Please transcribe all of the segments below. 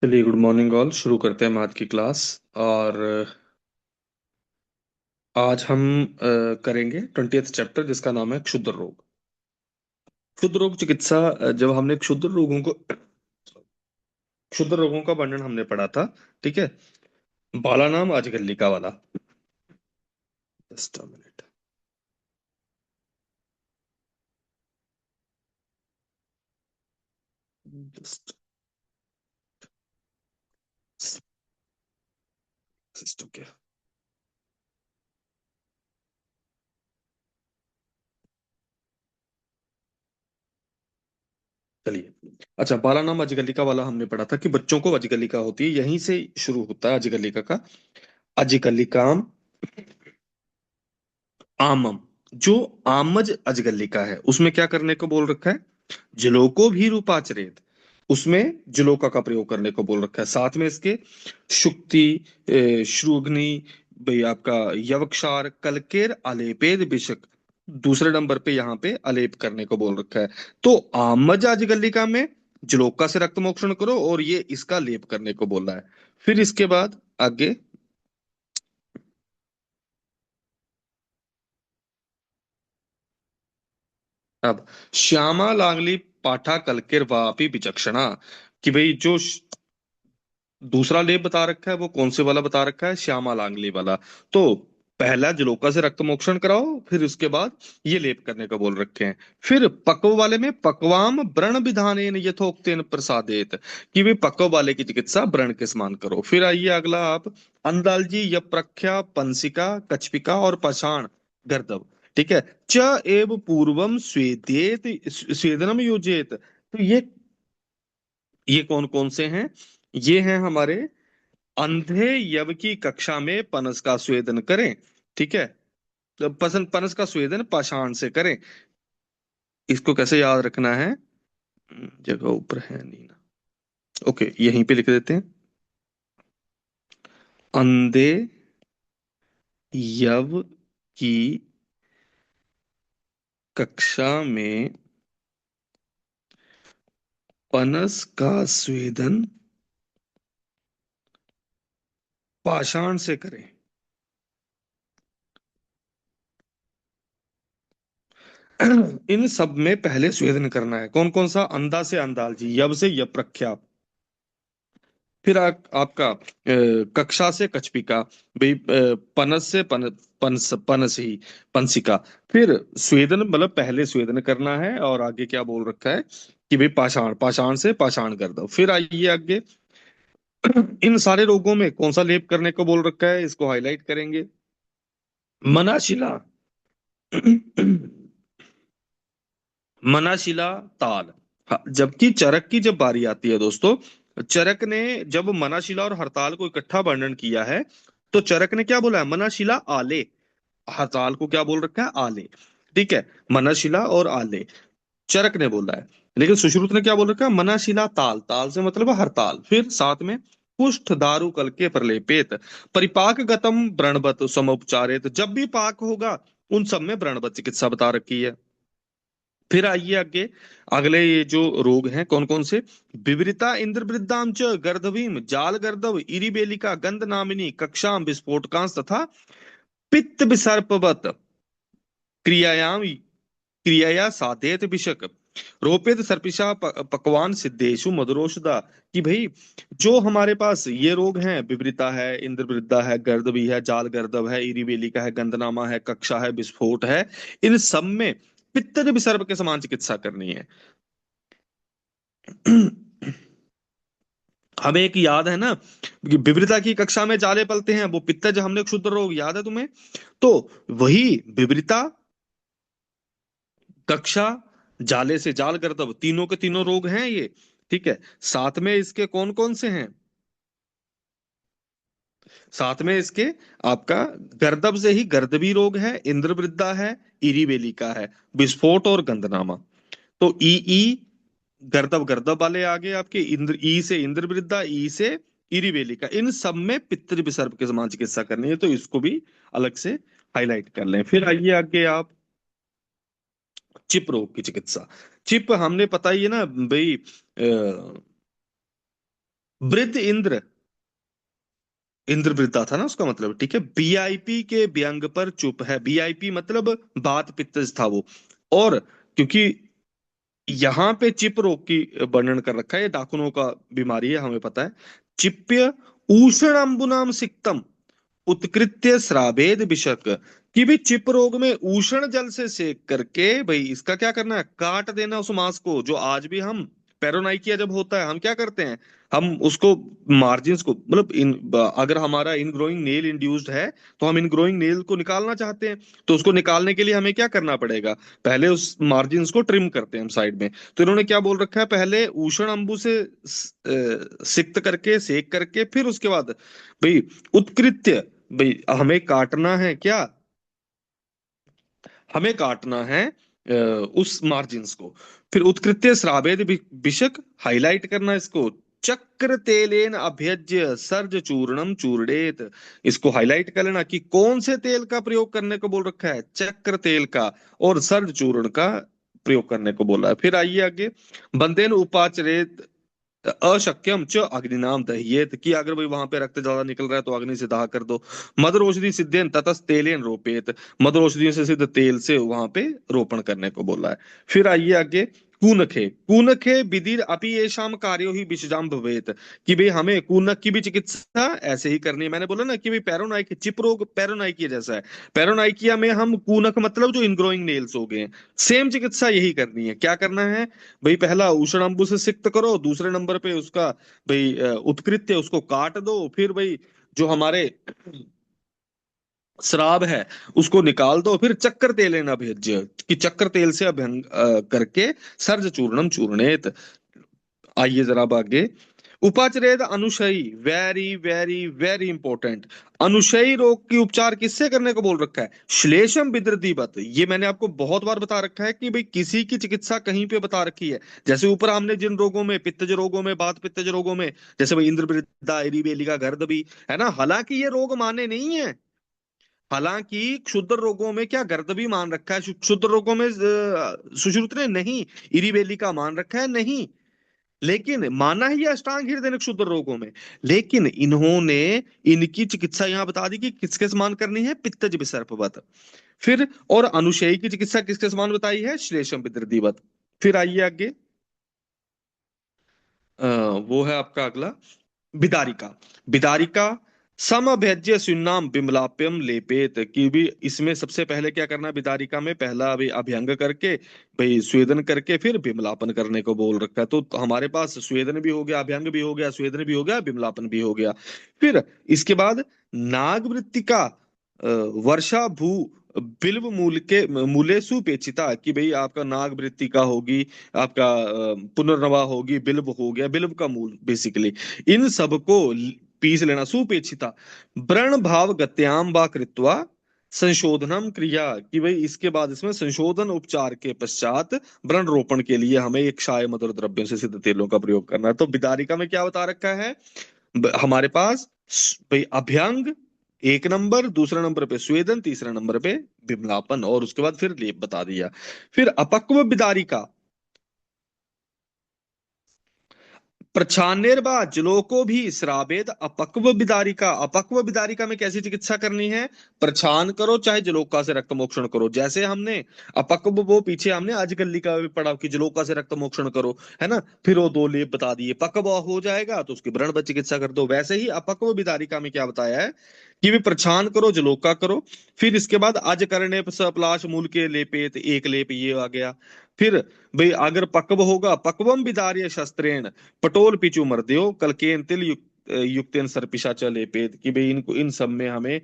चलिए, good morning all. शुरू करते हैं मैथ की क्लास। और आज हम करेंगे 20th चैप्टर, जिसका नाम है क्षुद्र रोग। क्षुद्र रोग चिकित्सा। जब हमने क्षुद्र रोगों का वर्णन हमने पढ़ा था। ठीक है। बाला नाम अजगल्लिका वाला। Just a minute. Just just okay. चलिए। अच्छा, बाला नाम अजगल्लिका वाला हमने पढ़ा था कि बच्चों को अजगल्लिका होती है, यहीं से शुरू होता है अजगल्लिका का। अजगल्लिकाम आमम। जो आमज अजगल्लिका है उसमें क्या करने को बोल रखा है? जलोको भी रूपाचरेत। उसमें जलोका का प्रयोग करने को बोल रखा है। साथ में इसके शुक्ति, श्रुघ्नि, भाई आपका यवक्षार, कलकेर, अलेपेद, बिशक। दूसरे नंबर पे यहाँ पे अलेप करने को बोल रखा है। तो आमज अजगल्लिका में जलोका से रक्त मोक्षण करो, और ये इसका लेप करने को बोल रहा है। फिर इसके बाद आगे। अब श्यामा लांगली पाठा कलकेर वापी विचक्षणा। कि भाई जो दूसरा लेप बता रखा है वो कौन से वाला बता रखा है? श्यामा लांगली वाला। तो पहला जलोका से रक्त मोक्षण कराओ, फिर उसके बाद ये लेप करने का बोल रखे हैं। फिर पक्व वाले में पक्वाम व्रण विधानेन यथोक्तेन प्रसादेत। कि भाई पक्व वाले की चिकित्सा व्रण के समान करो। फिर आइए अगला आप। अंदालजी, यप्रख्या, पंसिका, कच्छपिका और पाषाण गर्दभ। ठीक है। च एव पूर्वम स्वेदेत, स्वेदनम योजेत। तो ये कौन कौन से हैं? ये हैं हमारे अंधे यव की कक्षा में पनस का स्वेदन करें। ठीक है। तो पसंद पनस का स्वेदन पाषाण से करें। इसको कैसे याद रखना है? जगह ऊपर है नहीं ना। ओके, यहीं पे लिख देते हैं। अंधे यव की कक्षा में पनस का स्वेदन पाषाण से करें। इन सब में पहले स्वेदन करना है। कौन कौन सा? अंधा से अंधालजी, यव से यप्रख्या, फिर आपका कक्षा से कछपिका, भाई पनस से पनस ही पंसिका। फिर स्वेदन मतलब पहले स्वेदन करना है, और आगे क्या बोल रखा है कि भाई पाषाण, पाषाण से पाषाण कर दो। फिर आइए आगे। इन सारे रोगों में कौन सा लेप करने को बोल रखा है, इसको हाईलाइट करेंगे। मनाशिला। मनाशिला ताल। हाँ, जबकि चरक की जब बारी आती है दोस्तों, चरक ने जब मनाशिला और हड़ताल को इकट्ठा वर्णन किया है, तो चरक ने क्या बोला है? मनाशिला आले। हड़ताल को क्या बोल रखा है? आले। ठीक है। मनाशिला और आले चरक ने बोला है। लेकिन सुश्रुत ने क्या बोल रखा है? मनाशिला ताल। ताल से मतलब है हड़ताल। फिर साथ में कुष्ठ दारु कल के प्रलेपित, परिपाक गतम व्रणवत समुपचारित। जब भी पाक होगा उन सब में व्रणवत चिकित्सा बता रखी है। फिर आइए आगे। अगले ये जो रोग हैं कौन कौन से? विवरिता इंद्रवृद्धाम च गर्दभीम जाल गर्दभ इरिबेलिका गंध नामिनी कक्षाम विस्फोटकांश तथा पित्त विसर्पवत क्रियायाम क्रियाया साधेत विषक रोपित सर्पिषा पकवान सिद्धेशु मधुरोषधा। कि भाई जो हमारे पास ये रोग हैं, विवरिता है, इंद्रवृद्धा है, गर्दभी है, जाल गर्दभ है, इरिबेलिका है, गंधनामा है, कक्षा है, विस्फोट है, इन सब में पित्त विसर्प के समान चिकित्सा करनी है। हमें एक याद है ना कि विवृता की कक्षा में जाले पलते हैं, वो पित्तज हमने क्षुद्र रोग याद है तुम्हें? तो वही विवृता, कक्षा, जाले से जाल गर्दभ, तीनों के तीनों रोग हैं ये। ठीक है। साथ में इसके कौन कौन से हैं? साथ में इसके आपका गर्दभ से ही गर्दभी रोग है, इंद्रवृद्धा है, इरीवेलिका है, विस्फोट और गंधनामा। तो ई गर्दभ गर्दभ वाले आगे आपके इंद्र, ई से इंद्रवृद्धा, ई से इरीवेलिका, इन सब में पितृ विसर्प के समान चिकित्सा करनी है, तो इसको भी अलग से हाईलाइट कर लें। फिर आइए आगे आप। चिप रोग की चिकित्सा। चिप हमने पता ही है ना भाई। वृद्ध इंद्र, इंद्र वृद्धा था ना उसका मतलब, ठीक है। बीआईपी के व्यंग पर चुप है, बीआईपी मतलब बात पित्तज था वो। और क्योंकि यहाँ पे चिप रोग की वर्णन कर रखा है, ये डाकुनों का बीमारी है, हमें पता है। चिप्य उष्ण अंबुनाम सिक्तम उत्कृत्य श्रावेद विषक, कि भी चिप रोग में उष्ण जल से सेक करके भाई इसका क्या करना है, काट देना उस मांस को। जो आज भी हम पेरोनाइकिया जब होता है हम क्या करते हैं, हम उसको मार्जिन्स को मतलब इन, अगर हमारा इन ग्रोइंग नेल इंड्यूस्ड है तो हम इन ग्रोइंग नेल को निकालना चाहते हैं, तो उसको निकालने के लिए हमें क्या करना पड़ेगा, पहले उस मार्जिन्स को ट्रिम करते हैं हम साइड में। तो इन्होंने क्या बोल रखा है, पहले उष्ण अंबु से सिक्त करके सेक करके फिर उसके बाद भाई उत्कृत्य, भाई हमें काटना है क्या, हमें काटना है उस मार्जिन्स को। फिर उत्कृत्य श्रावेद विषक, हाईलाइट करना इसको, चक्र तेलेन अभ्यज्य सर्ज चूर्णम चूर्णेत, इसको हाईलाइट कर लेना कि कौन से तेल का प्रयोग करने को बोल रखा है, चक्र तेल का और सर्ज चूर्ण का प्रयोग करने को बोला है। फिर आइए आगे, बंदेन उपाचरेत अशक्यम च अग्निनाम दह्येत, कि अगर भाई वहां पे रक्त ज्यादा निकल रहा है तो अग्नि से दाह कर दो। मदर औषधि सिद्धेन ततस तेलेन रोपेत, मदर औषधियों से सिद्ध तेल से वहां पे रोपण करने को बोला है। फिर आइए आगे, कूनखे कूनखे विधिर अपि येषाम कार्यो ही विषजाम भवेत, कि भाई हमें कूनक की भी चिकित्सा ऐसे ही करनी है। मैंने बोला ना कि भाई पैरोनाइक चिप रोग पैरोनाइकिया जैसा है, पैरोनाइकिया में हम कूनक मतलब जो इनग्रोइंग नेल्स हो गए, सेम चिकित्सा यही करनी है। क्या करना है भाई, पहला उष्णअंबु से सिक्त करो, दूसरे नंबर पे उसका भाई उत्कृत्य उसको काट दो, फिर भाई जो हमारे श्राव है उसको निकाल दो, फिर चक्कर तेल ना भेज्य, कि चक्कर तेल से अभ्यंग करके सर्ज चूर्णम चूर्णेत। आइए जरा अब आगे, उपाचरेद अनुशयी, वेरी वेरी वेरी इंपॉर्टेंट। अनुशयी रोग की उपचार किससे करने को बोल रखा है, श्लेषम विदृतिबत, ये मैंने आपको बहुत बार बता रखा है कि भाई किसी की चिकित्सा कहीं पे बता रखी है। जैसे ऊपर हमने जिन रोगों में, पित्तज रोगों में, बात पित्तज रोगों में, जैसे भाई इंद्र वृद्धा, एरीबेलिका, गर्द भी है ना, हालांकि ये रोग माने नहीं है। हालांकि क्षुद्र रोगों में क्या गर्द भी मान रखा है, क्षुद्र रोगों में सुश्रुत ने नहीं, इरीबेलिका मान रखा है नहीं, लेकिन माना ही अष्टांग हृदय क्षुद्र रोगों में। लेकिन इन्होंने इनकी चिकित्सा यहां बता दी कि किसके समान करनी है, पित्तज विसर्पवत। फिर और अनुशयी की चिकित्सा किसके समान बताई है, श्लेषम विदृतिवत। फिर आइए आगे, अ, वो है आपका अगला, बिदारिका। बिदारिका समभेज्य सुन्नाम बिमलाप्यम लेपेत, कि भी इसमें सबसे पहले क्या करना है, बिदारिका में पहला अभी अभ्यंग करके भाई स्वेदन करके फिर बिमलापन करने को बोल रखा है। तो हमारे पास स्वेदन भी हो गया, अभ्यंग भी हो गया, स्वेदन भी हो गया, बिमलापन भी हो गया। फिर इसके बाद नागवृत्तिका वर्षा भू बिल्व मूल के मूले सुपेक्षिता, कि भाई आपका नाग वृत्तिका होगी, आपका पुनर्नवा होगी, बिल्व हो गया, बिल्व का मूल बेसिकली, इन सबको पीस लेना, सुपेक्षिता। व्रण भाव गत्याम वा कृत्वा संशोधनम क्रिया, कि भाई इसके बाद इसमें संशोधन उपचार के पश्चात व्रण रोपण के लिए हमें एक क्षाय मधुर द्रव्यों से सिद्ध तेलों का प्रयोग करना है। तो बिदारिका में क्या बता रखा है, हमारे पास भाई अभ्यंग एक नंबर, दूसरा नंबर पे स्वेदन, तीसरा नंबर पे विमलापन, और उसके बाद फिर लेप बता दिया। फिर अपक्व बिदारिका, प्रछान्नेर जलोको भी श्रावेद अपक्व बिदारिका, अपक्व बिदारिका में कैसी चिकित्सा करनी है, प्रछान करो चाहे जलोका से रक्त मोक्षण करो। जैसे हमने अपक्व वो पीछे हमने अजगल्ली का भी पढ़ा कि जलोका से रक्त मोक्षण करो, है ना, फिर वो दो लेप बता दिए, पक्व हो जाएगा तो उसकी व्रण पर चिकित्सा कर दो। वैसे ही अपक्व बिदारिका में क्या बताया है कि भी प्रछान करो जलोका करो, फिर इसके बाद अज करने सपलाश मूल के लेपेत, एक लेप ये आ गया। फिर भाई अगर पक्व होगा, पक्वम विदार्य शस्त्रेण पटोल पिचु मर्द्यो कलकेन तिल युक्तेन सर्पिशा च लेपेत, कि भाई इनको इन सब में हमें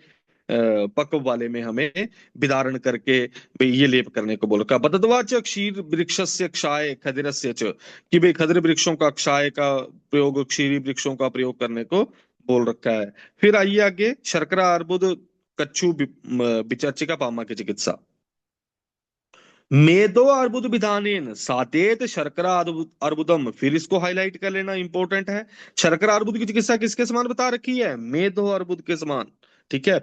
पक्व वाले में हमें विदारण करके भाई ये लेप करने को बोल रखा। बददवा च क्षीर वृक्षस्य क्षाय खदिरस्य च, कि भाई खदिर वृक्षों का क्षाय का प्रयोग, क्षीरी वृक्षों का प्रयोग करने को बोल रखा है। फिर आइए आगे, शर्करा अर्बुद कच्छू विचर्चिका पामा की चिकित्सा, मेदो अर्बुद विधानेन सातेत शर्करा अर्बुदम, फिर इसको हाईलाइट कर लेना, इंपॉर्टेंट है। शर्करा अर्बुद की चिकित्सा किसके समान बता रखी है, मेदो अर्बुद के समान, ठीक है।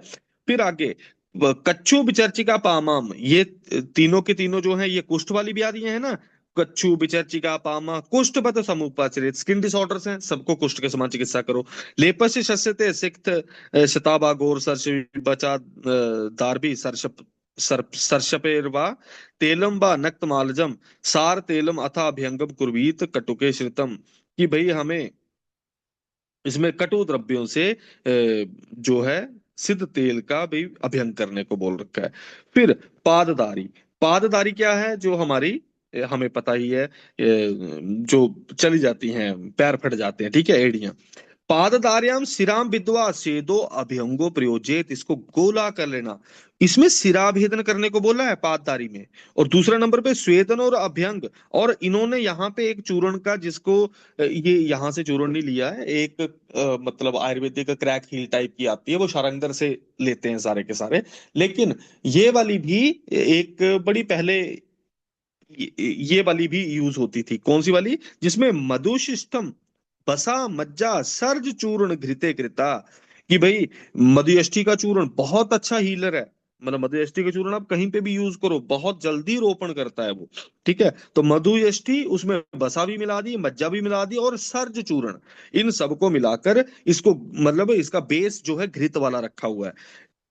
फिर आगे, कच्छू विचर्चिका पामाम, ये तीनों के तीनों जो है ये कुष्ठ वाली बीमारियां है ना, कच्छू, विचर्चिका, पामा, कुष्ठपथ समुपचारित स्किन डिसऑर्डर्स हैं, सबको कुष्ठ के समान चिकित्सा करो। लेपस्य शस्यते सिक्त शताबा गोर सर्ष बचा दारबी सर्षप सर्षपेर्वा तेलम व नक्तमालजम सार तेलम अथा अभ्यंगम कुर्वीत कटुके श्रितम। कि भाई हमें इसमें कटु द्रव्यों से जो है सिद्ध तेल का भी अभ्यंग करने को बोल रखा है। फिर पाददारी। पाददारी क्या है? जो हमारी हमें पता ही है, जो चली जाती हैं, पैर फट जाते हैं, ठीक है, एड़ियां। पाददार्याम सिराम विद्वा सेदो अभ्यंगो प्रयोज्येत, इसको गोला कर लेना। इसमें सिरा भेदन करने को बोला है पाददारी में। और दूसरा नंबर पे स्वेदन और अभ्यंग। और इन्होंने यहाँ पे एक चूर्ण का, जिसको ये यहाँ से चूर्ण नहीं लिया है, एक मतलब आयुर्वेदिक क्रैक हील टाइप की आती है, वो शारंगर से लेते हैं सारे के सारे। लेकिन ये वाली भी एक बड़ी पहले ये वाली भी यूज होती थी। कौन सी वाली? जिसमें मधुशिष्टम बसा मज्जा सर्ज चूर्ण घृते कृता। कि भाई मधुयष्टि का चूर्ण बहुत अच्छा हीलर है। मतलब मधुयष्टि का चूर्ण आप कहीं पे भी यूज करो, बहुत जल्दी रोपण करता है वो। ठीक है, तो मधुयष्टि, उसमें बसा भी मिला दी, मज्जा भी मिला दी, और सर्ज चूर्ण, इन सबको मिलाकर इसको, मतलब इसका बेस जो है घृत वाला रखा हुआ है।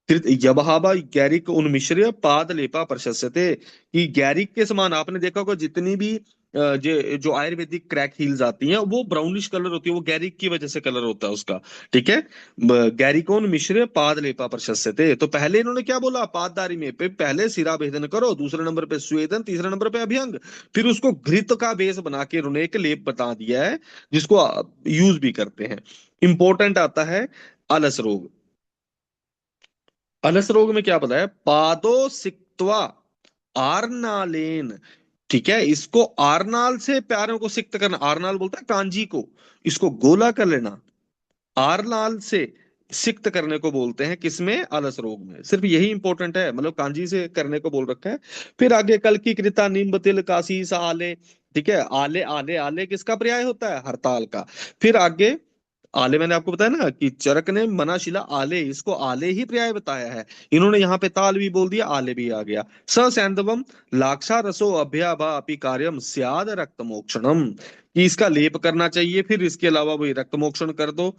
यबहाबा गैरिक उन्मिश्र्य पाद लेपा प्रशस्यते। कि गैरिक के समान आपने देखा होगा, जितनी भी जो आयुर्वेदिक क्रैक हील्स आती हैं वो ब्राउनिश कलर होती है, वो गैरिक की वजह से कलर होता है उसका। ठीक है, गैरिकोन मिश्र पाद लेपा प्रशस्यते। तो पहले इन्होंने क्या बोला पाददारी में? पहले सिरा भेदन करो, दूसरे नंबर पे स्वेदन, तीसरे नंबर पे अभ्यंग, फिर उसको घृत का बेस बना के इन्होंने एक लेप बता दिया है, जिसको यूज भी करते हैं। इंपॉर्टेंट आता है अलस रोग। अलस रोग में क्या बताया? पादो सिक्त्वा आरनालेन। ठीक है, इसको आरनाल से पैरों को सिक्त करना, आरनाल बोलता है कांजी को, इसको गोला कर लेना। आरनाल से सिक्त करने को बोलते हैं, किसमें? अलस रोग में। सिर्फ यही इंपॉर्टेंट है, मतलब कांजी से करने को बोल रखा है। फिर आगे कल की कृता नींब तिल काशी सा आले। ठीक है, आले आले आले किसका पर्याय होता है? हड़ताल का। फिर आगे आले, मैंने आपको बताया ना कि चरक ने मनाशिला आले, इसको आले ही पर्याय बताया है। इन्होंने यहाँ पे ताल भी बोल दिया, आले भी आ गया। स सैंधवम लाक्षा रसो अभ्याभा अपि कार्यम स्याद रक्त मोक्षणम। कि इसका लेप करना चाहिए, फिर इसके अलावा वही रक्त मोक्षण कर दो।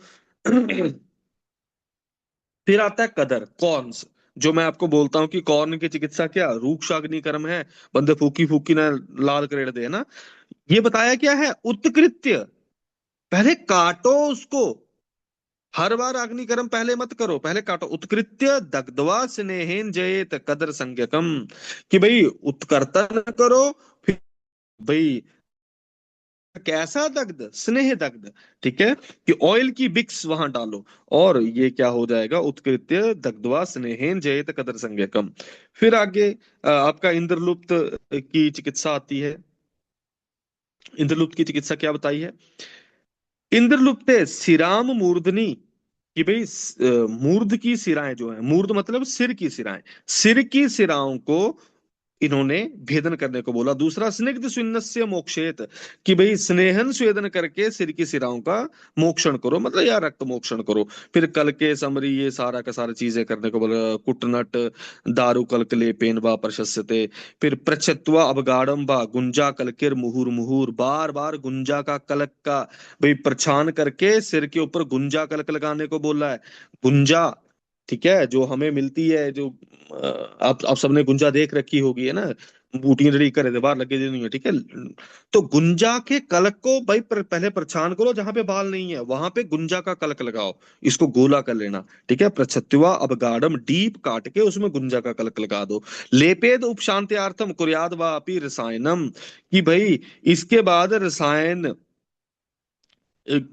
फिर आता है कदर, कॉर्न्स। जो मैं आपको बोलता हूँ कि कॉर्न की चिकित्सा क्या रूक्षाग्नि कर्म है, बंदे फूकी फूकी ना लाल करेड़ दे ना। ये बताया क्या है? उत्कृत्य, पहले काटो उसको। हर बार अग्निकर्म पहले मत करो, पहले काटो। उत्कृत्य दग्धवा स्नेहेन जयेत कदर संज्ञकम। कि भाई उत्कर्तन करो, फिर भाई कैसा दग्ध? स्नेह दग्ध। ठीक है, कि ऑयल की बिक्स वहां डालो, और ये क्या हो जाएगा? उत्कृत्य दग्धवा स्नेहेन जयेत कदर संज्ञकम। फिर आगे आपका इंद्रलुप्त की चिकित्सा आती है। इंद्रलुप्त की चिकित्सा क्या बताई है? इंद्रलुप्ते सिराम मूर्धनी। कि भाई मूर्ध की सिराएं जो है, मूर्ध मतलब सिर की सिराएं, सिर की सिराओं को इन्होंने भेदन करने को बोला। दूसरा स्निग्ध सुन्नस्य मोक्षेत। कि भाई स्नेहन स्वेदन करके सिर की सिराओं का मोक्षण करो, मतलब या रक्त मोक्षण करो। फिर कल के समरी, ये सारा का सारा चीजें करने को बोला। कुटनट दारु कल्क लेपेन वा प्रशस्यते। फिर प्रच्छत्वा अवगाढ़म वा गुंजा कलकिर मुहुर मुहुर, बार बार गुंजा का कलक का भाई प्रछान करके सिर के ऊपर गुंजा कलक लगाने को बोला है। गुंजा, ठीक है, जो हमें मिलती है, जो आप सबने गुंजा देख रखी होगी, है ना, बूटी रेडी करे थे बाहर लगे नहीं है। ठीक है, तो गुंजा के कलक को भाई पहले प्रछान करो, जहां पे बाल नहीं है वहां पे गुंजा का कलक लगाओ, इसको गोला कर लेना। ठीक है, प्रछत्वा अवगाढ़म, डीप काट के उसमें गुंजा का कलक लगा दो। लेपेद उपशांत्यार्थम कुर्याद वापि रसायनम। कि भाई इसके बाद रसायन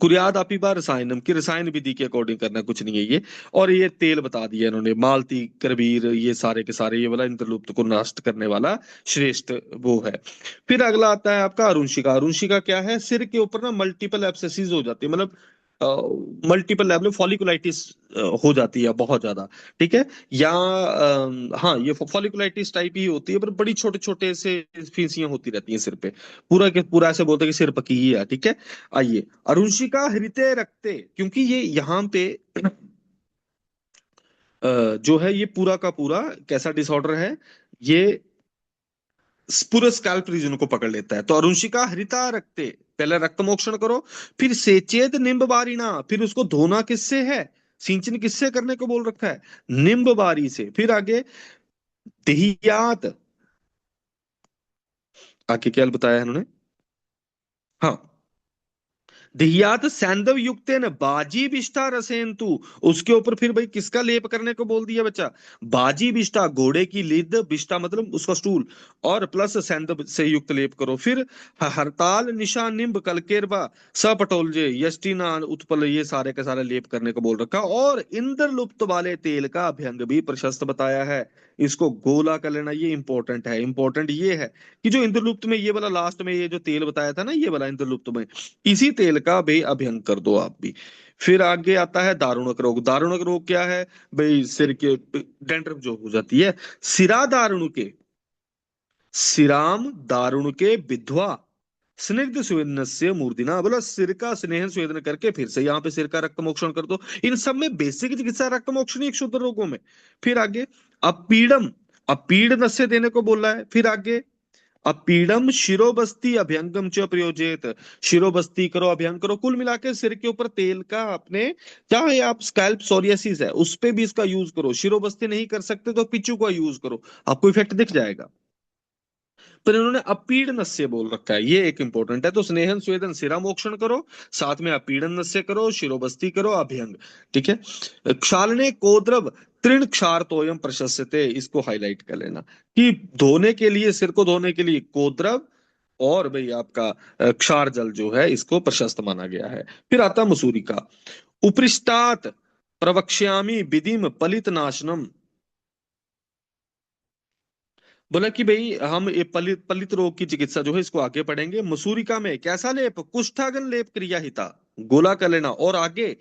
कुरियाद अपीबा रसायनम, की रसायन विधि के अकॉर्डिंग करना, कुछ नहीं है ये। और ये तेल बता दिया इन्होंने, मालती करबीर, ये सारे के सारे, ये वाला इंद्रलुप्त को नष्ट करने वाला श्रेष्ठ वो है। फिर अगला आता है आपका अरुणशिका। अरुणशिका क्या है? सिर के ऊपर ना मल्टीपल एब्सेसिस हो जाती है, मतलब मल्टीपल लेवल फॉलिकुलाइटिस हो जाती है बहुत ज्यादा। ठीक है, या हाँ, ये फॉलिकुलाइटिस टाइप ही होती है, पर बड़ी छोटे छोटे से फीसियां होती रहती हैं सिर पे। पूरा के पूरा ऐसे बोलते हैं कि सिर पकी ही है। ठीक है, आइए अरुणशिका हृदय रखते, क्योंकि ये यहाँ पे जो है, ये पूरा का पूरा कैसा डिसऑर्डर है? ये पूरे स्कैल्प रीजन को पकड़ लेता है। तो अरुणशिका हरिता रक्ते, पहले रक्त मोक्षण करो, फिर सेचेत निम्ब बारिणा, फिर उसको धोना किससे है, सिंचन किससे करने को बोल रखा है, निम्ब बारी से। फिर आगे देहियात, आगे क्या बताया है इन्होंने, हाँ, देहियात सैंधव युक्तेन बाजी बिष्टा रसेंतु, उसके ऊपर फिर भाई किसका लेप करने को बोल दिया बच्चा, बाजी बिष्टा, घोड़े की लीद, बिष्टा मतलब उसका स्टूल, और प्लस सैंधव से युक्त लेप करो। फिर हरताल निशा निम्ब कलकेरबा सपटोलजे यष्टिना उत्पल, ये सारे के सारे लेप करने को बोल रखा। और इंद्रलुप्त वाले तेल का अभ्यंग भी प्रशस्त बताया है, इसको गोला कर लेना, ये इंपॉर्टेंट है। इंपॉर्टेंट ये है कि जो इंद्रलुप्त में ये वाला लास्ट में ये जो तेल बताया था ना, ये वाला इंद्रलुप्त में, इसी तेल का भाई अभ्यंग कर दो आप भी। फिर आगे आता है दारुणक रोग। दारुणक रोग क्या है भाई, सिर के डैंड्रफ जो हो जाती है। सिरा दारुण के, सिराम दारुण के विधवा स्निग्ध स्वेदन से मूर्धना, बोला सिर का स्नेह स्वेदन करके फिर से यहाँ पे सिर का रक्त मोक्षण कर दो। इन सब में बेसिक चिकित्सा रक्त मोक्षण एक शुद्ध रोगों में। फिर आगे अपीडम, अपीड नस्य देने को बोला है। फिर आगे अपीडम शिरोबस्ती अभ्यंगम च प्रयोजित, शिरोबस्ती करो, अभ्यंग करो, कुल मिला के सिर के ऊपर तेल का अपने, चाहे आप स्कैल्प सोरियासिस है उस पे भी इसका यूज करो। शिरोबस्ती नहीं कर सकते तो पिच्चू का यूज करो, आपको इफेक्ट दिख जाएगा। पर इन्होंने अपीडन से बोल रखा है, ये एक इंपॉर्टेंट है। तो स्नेहन स्वेदन सिरा मोक्षण करो, साथ में अपीडन से करो, शिरोबस्ती करो, अभ्यंग, ठीक है। क्षालने कोद्रव तृण क्षार तोयम प्रशस्यते, इसको हाईलाइट कर लेना कि धोने के लिए, सिर को धोने के लिए कोद्रव और भाई आपका क्षार जल जो है इसको प्रशस्त माना गया है। फिर आता मसूरी का, उपरिष्टात प्रवक्ष्यामि विधिम पलित नाशनम, बोला कि भाई हम ये पलित पलित रोग की चिकित्सा जो है इसको आगे पढ़ेंगे। मसूरिका में कैसा लेप, कुष्ठागन लेप क्रिया हिता, गोला कर लेना। और आगे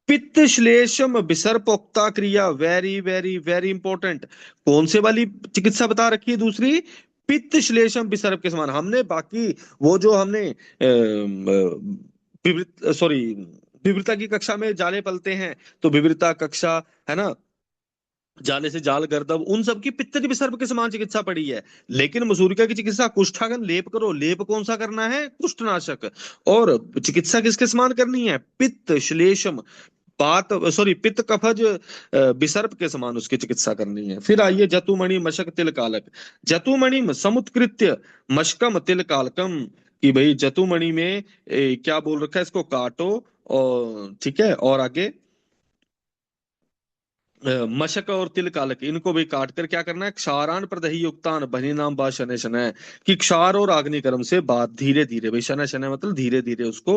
पित्त श्लेषम विसर्पोक्ता क्रिया, वेरी वेरी वेरी इंपॉर्टेंट। कौन से वाली चिकित्सा बता रखी है दूसरी, पित्त श्लेषम विसर्प के समान। हमने बाकी वो जो हमने सॉरी विवृता की कक्षा में जाले पलते हैं, तो विवृता कक्षा है ना, जाले से जाल गर्दभ, उन सब की पित्त विसर्प के समान चिकित्सा पड़ी है। लेकिन मसूरिका की चिकित्सा कुष्ठागन लेप करो, लेप कौन सा करना है, कुष्ठनाशक। और चिकित्सा किसके समान करनी है, पित्त श्लेषम, बात सॉरी पित्त कफज विसर्प के समान उसकी चिकित्सा करनी है। फिर आइए जतुमणि मशक तिल कालक, जतुमणि समुत्कृत्य मशकम तिल कालकम, कि भाई जतुमणि में क्या बोल रखा है, इसको काटो, और ठीक है। और आगे मशक और तिल कालक, इनको भी काट कर क्या करना है, क्षारान प्रदही युक्तान बनी नाम बा शनै शनै, कि क्षार और अग्निकर्म से बात धीरे धीरे, भाई शनै शनै मतलब धीरे धीरे उसको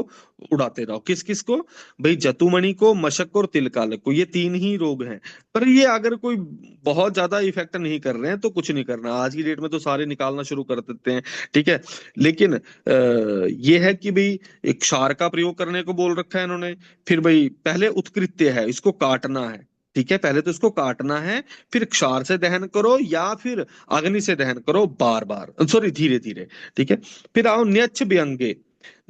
उड़ाते रहो। किस किस को, भाई जतुमणि को, मशक और तिल कालक को, ये तीन ही रोग हैं। पर ये अगर कोई बहुत ज्यादा इफेक्ट नहीं कर रहे हैं तो कुछ नहीं करना, आज की डेट में तो सारे निकालना शुरू कर देते हैं, ठीक है। लेकिन ये है कि भाई एक क्षार का प्रयोग करने को बोल रखा है इन्होंने। फिर भाई पहले उत्कृत्य है, इसको काटना है, ठीक है, पहले तो इसको काटना है, फिर क्षार से दहन करो या फिर अग्नि से दहन करो, बार बार सॉरी धीरे धीरे, ठीक है। फिर आओ न्यक्ष व्यंगे,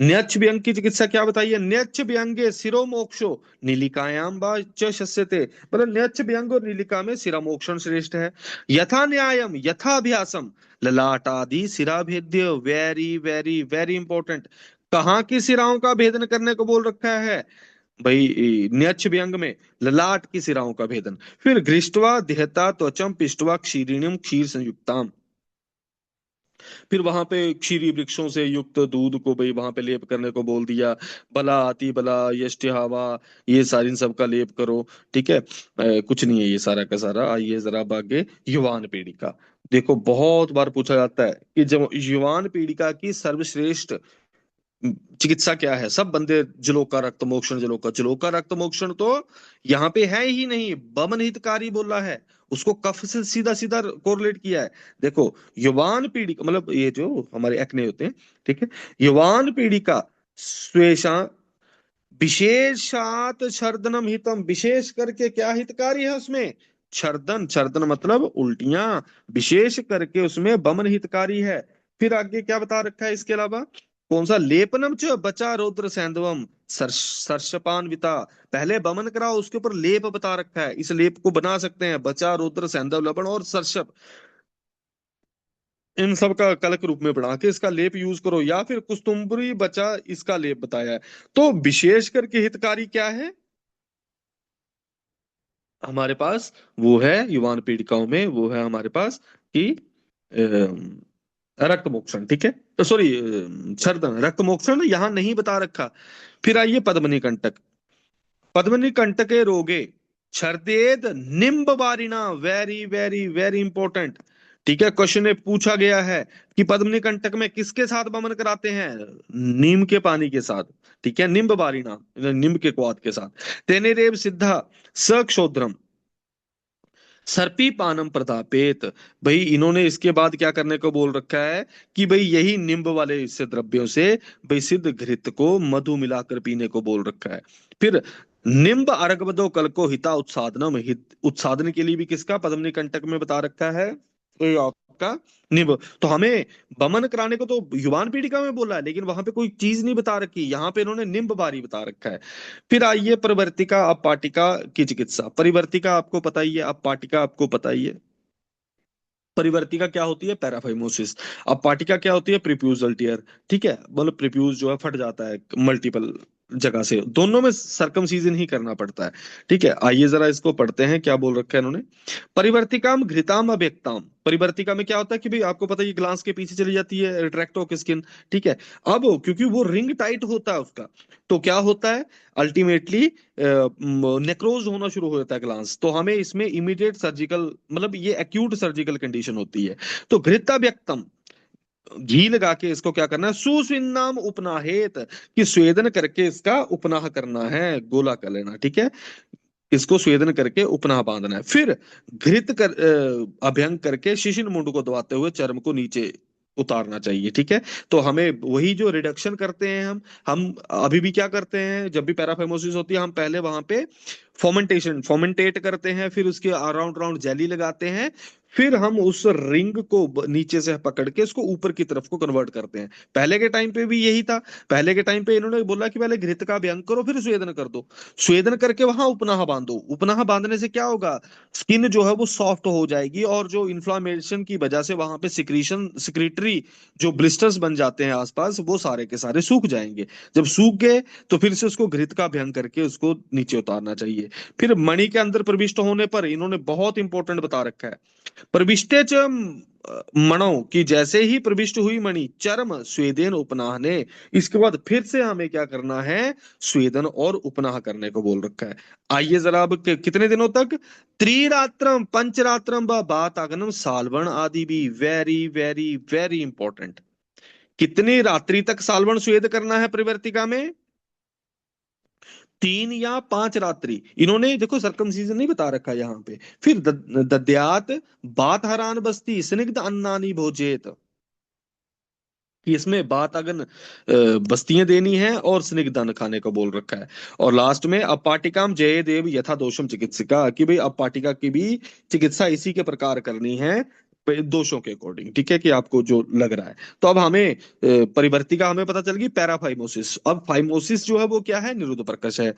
न्यक्ष व्यंग की चिकित्सा क्या बताइए, न्यक्ष व्यंगे सिरो मोक्षो नीलिकायाम वा च शस्यते, मतलब न्यक्ष व्यंग और नीलिका में सिरा मोक्षण श्रेष्ठ है। यथा न्यायम यथा अभ्यासम ललाटादि सिरा भेद्य, वेरी वेरी वेरी इंपॉर्टेंट। कहाँ की सिराओं का भेदन करने को बोल रखा है भाई, न्यक्ष व्यंग में ललाट की सिराओं का भेदन। फिर घृष्टवा देहता त्वचम पिष्टवा क्षीरिणीम क्षीर संयुक्ताम, फिर वहां पे क्षीरी वृक्षों से युक्त दूध को भाई वहां पे लेप करने को बोल दिया। बला अति बला यष्टि हवा, ये सारी इन सब का लेप करो, ठीक है। कुछ नहीं है ये सारा का सारा। आइए जरा अब आगे युवान पीढ़ी का, देखो बहुत बार पूछा जाता है कि जब युवान पीड़िका की सर्वश्रेष्ठ चिकित्सा क्या है, सब बंदे जलोका रक्त मोक्षण, जलोका जलोका रक्त मोक्षण तो यहाँ पे है ही नहीं, बमन हितकारी बोला है, उसको कफ से सीधा सीधा कोरिलेट किया है। देखो युवान पीढ़ी का मतलब ये जो हमारे एक्ने होते हैं, ठीक है, युवान पीढ़ी का स्वेशा विशेषात छर्दनम हितम, विशेष करके क्या हितकारी है उसमें, छर्दन, छर्दन मतलब उल्टियां, विशेष करके उसमें बमन हितकारी है। फिर आगे क्या बता रखा है इसके अलावा, कौन सा, लेपनम च बचा रौद्र सैंधवम सर्षपान विता, पहले बमन कराओ उसके ऊपर लेप बता रखा है, इस लेप को बना सकते हैं बचा रौद्र सैंधव लवण और सर्षप। इन सब का कलक रूप में बना के इसका लेप यूज करो, या फिर कुस्तुम्बरी बचा इसका लेप बताया है। तो विशेष करके हितकारी क्या है हमारे पास, वो है युवान पीड़िकाओं में, वो है हमारे पास कि रक्त मोक्षण, ठीक है, तो सॉरी, छर्दन, रक्त मोक्षण यहाँ नहीं बता रखा। फिर आइए पद्मनी कंटक। पद्मनी कंटके रोगे छर्देद निम्ब बारिणा, वेरी वेरी वेरी इंपॉर्टेंट। ठीक है, क्वेश्चन में पूछा गया है कि पद्मनी कंटक में किसके साथ वमन कराते हैं, नीम के पानी के साथ। ठीक है, निम्ब बारिणा, नीम के क्वाथ के साथ। तेने रेव सिद्धा सक्षोध्रम सर्पी पानम प्रतापेत। भाई इन्होंने इसके बाद क्या करने को बोल रखा है कि भाई यही निम्ब वाले इससे द्रव्यों से भाई सिद्ध घृत को मधु मिलाकर पीने को बोल रखा है। फिर निम्ब अर्घबदो कल को हिता उत्सादनम, हित उत्सादन के लिए भी किसका पद्मनी कंटक में बता रखा है, तो आपका निम्ब। तो हमें बमन कराने को तो युवान पीढ़िका में बोला है, लेकिन वहां पे कोई चीज नहीं बता रखी, यहाँ पे इन्होंने निम्ब बारी बता रखा है। फिर आइए परिवर्तिका अपपाटिका की चिकित्सा। परिवर्तिका आपको पता ही है, अपपाटिका आपको पता ही है। परिवर्तिका क्या होती है, पैराफाइमोसिस। अपपाटिका क्या होती है, प्रीप्यूजल टीयर। ठीक है, मतलब प्रीप्यूज जो है फट जाता है मल्टीपल जगह से, दोनों में सरकमसीजन ही करना पड़ता है। ठीक है, आइए जरा इसको पढ़ते हैं क्या बोल रखा है इन्होंने। परिवर्तिकाम घृताम अव्यक्ताम। परिवर्तिका में क्या होता है कि भाई आपको पता है ये ग्लास के पीछे चली जाती है रिट्रैक्टो की स्किन। ठीक है, अब क्योंकि वो रिंग टाइट होता है उसका, तो क्या होता है अल्टीमेटली नेक्रोज होना शुरू हो जाता है ग्लांस। तो हमें इसमें इमीडिएट सर्जिकल, मतलब ये एक्यूट सर्जिकल कंडीशन होती है। तो घृता व्यक्तम, घी लगा के इसको क्या करना है, सुस्विन्नाम उपनाहेत, कि स्वेदन करके इसका उपनाह करना है, गोला कर लेना। ठीक है, इसको स्वेदन करके उपनाह बांधना है। फिर घृत कर अभ्यंग करके शिशिन मुंड को दबाते हुए चर्म को नीचे उतारना चाहिए। ठीक है, तो हमें वही जो रिडक्शन करते हैं हम अभी भी क्या करते हैं, जब भी पैराफाइमोसिस होती है हम पहले वहां पे फोमेंटेट करते हैं, फिर उसके अराउंड राउंड जेली लगाते हैं, फिर हम उस रिंग को नीचे से पकड़ के उसको ऊपर की तरफ को कन्वर्ट करते हैं। पहले के टाइम पे भी यही था। पहले के टाइम पे इन्होंने बोला कि पहले घृत का अभ्यंग करो फिर स्वेदन कर दो, स्वेदन करके वहां उपनाह बांधो। उपनाह बांधने से क्या होगा, स्किन जो है वो सॉफ्ट हो जाएगी, और जो इन्फ्लामेशन की वजह से वहां पे सिक्रीशन सिक्रीटरी जो ब्लिस्टर्स बन जाते हैं आसपास, वो सारे के सारे सूख जाएंगे। जब सूख गए तो फिर से उसको घृत का अभ्यंग करके उसको नीचे उतारना चाहिए। फिर मणि के अंदर प्रविष्ट होने पर इन्होंने बहुत इंपॉर्टेंट बता रखा है, प्रविष्टे च मणौ, कि जैसे ही प्रविष्ट हुई मणि चरम स्वेदेन उपनाह ने, इसके बाद फिर से हमें क्या करना है, स्वेदन और उपनाह करने को बोल रखा है। आइए जरा अब कितने दिनों तक, त्रिरात्रम पंचरात्रम व बातागनम सालवण आदि भी, वेरी वेरी वेरी इंपॉर्टेंट। कितनी रात्रि तक सालवण स्वेद करना है प्रवर्तिका में, 3 या 5 रात्रि। इन्होंने देखो सरकमसीजन नहीं बता रखा यहाँ पे। फिर दद्यात बात हरान बस्ती स्निग्ध अन्नानी भोजेत, कि इसमें बात अगन बस्तियां देनी है और स्निग्ध अन्न खाने को बोल रखा है। और लास्ट में अपपाटिकाम जय देव यथा दोषम चिकित्सिका, कि भाई अपपाटिका की भी चिकित्सा इसी के प्रकार करनी है, दोषों के अकॉर्डिंग। ठीक है, कि आपको जो लग रहा है। तो अब हमें परिवर्तिका हमें पता चल गई, पैराफाइमोसिस। अब फाइमोसिस जो है वो क्या है, निरुद्ध प्रकश है।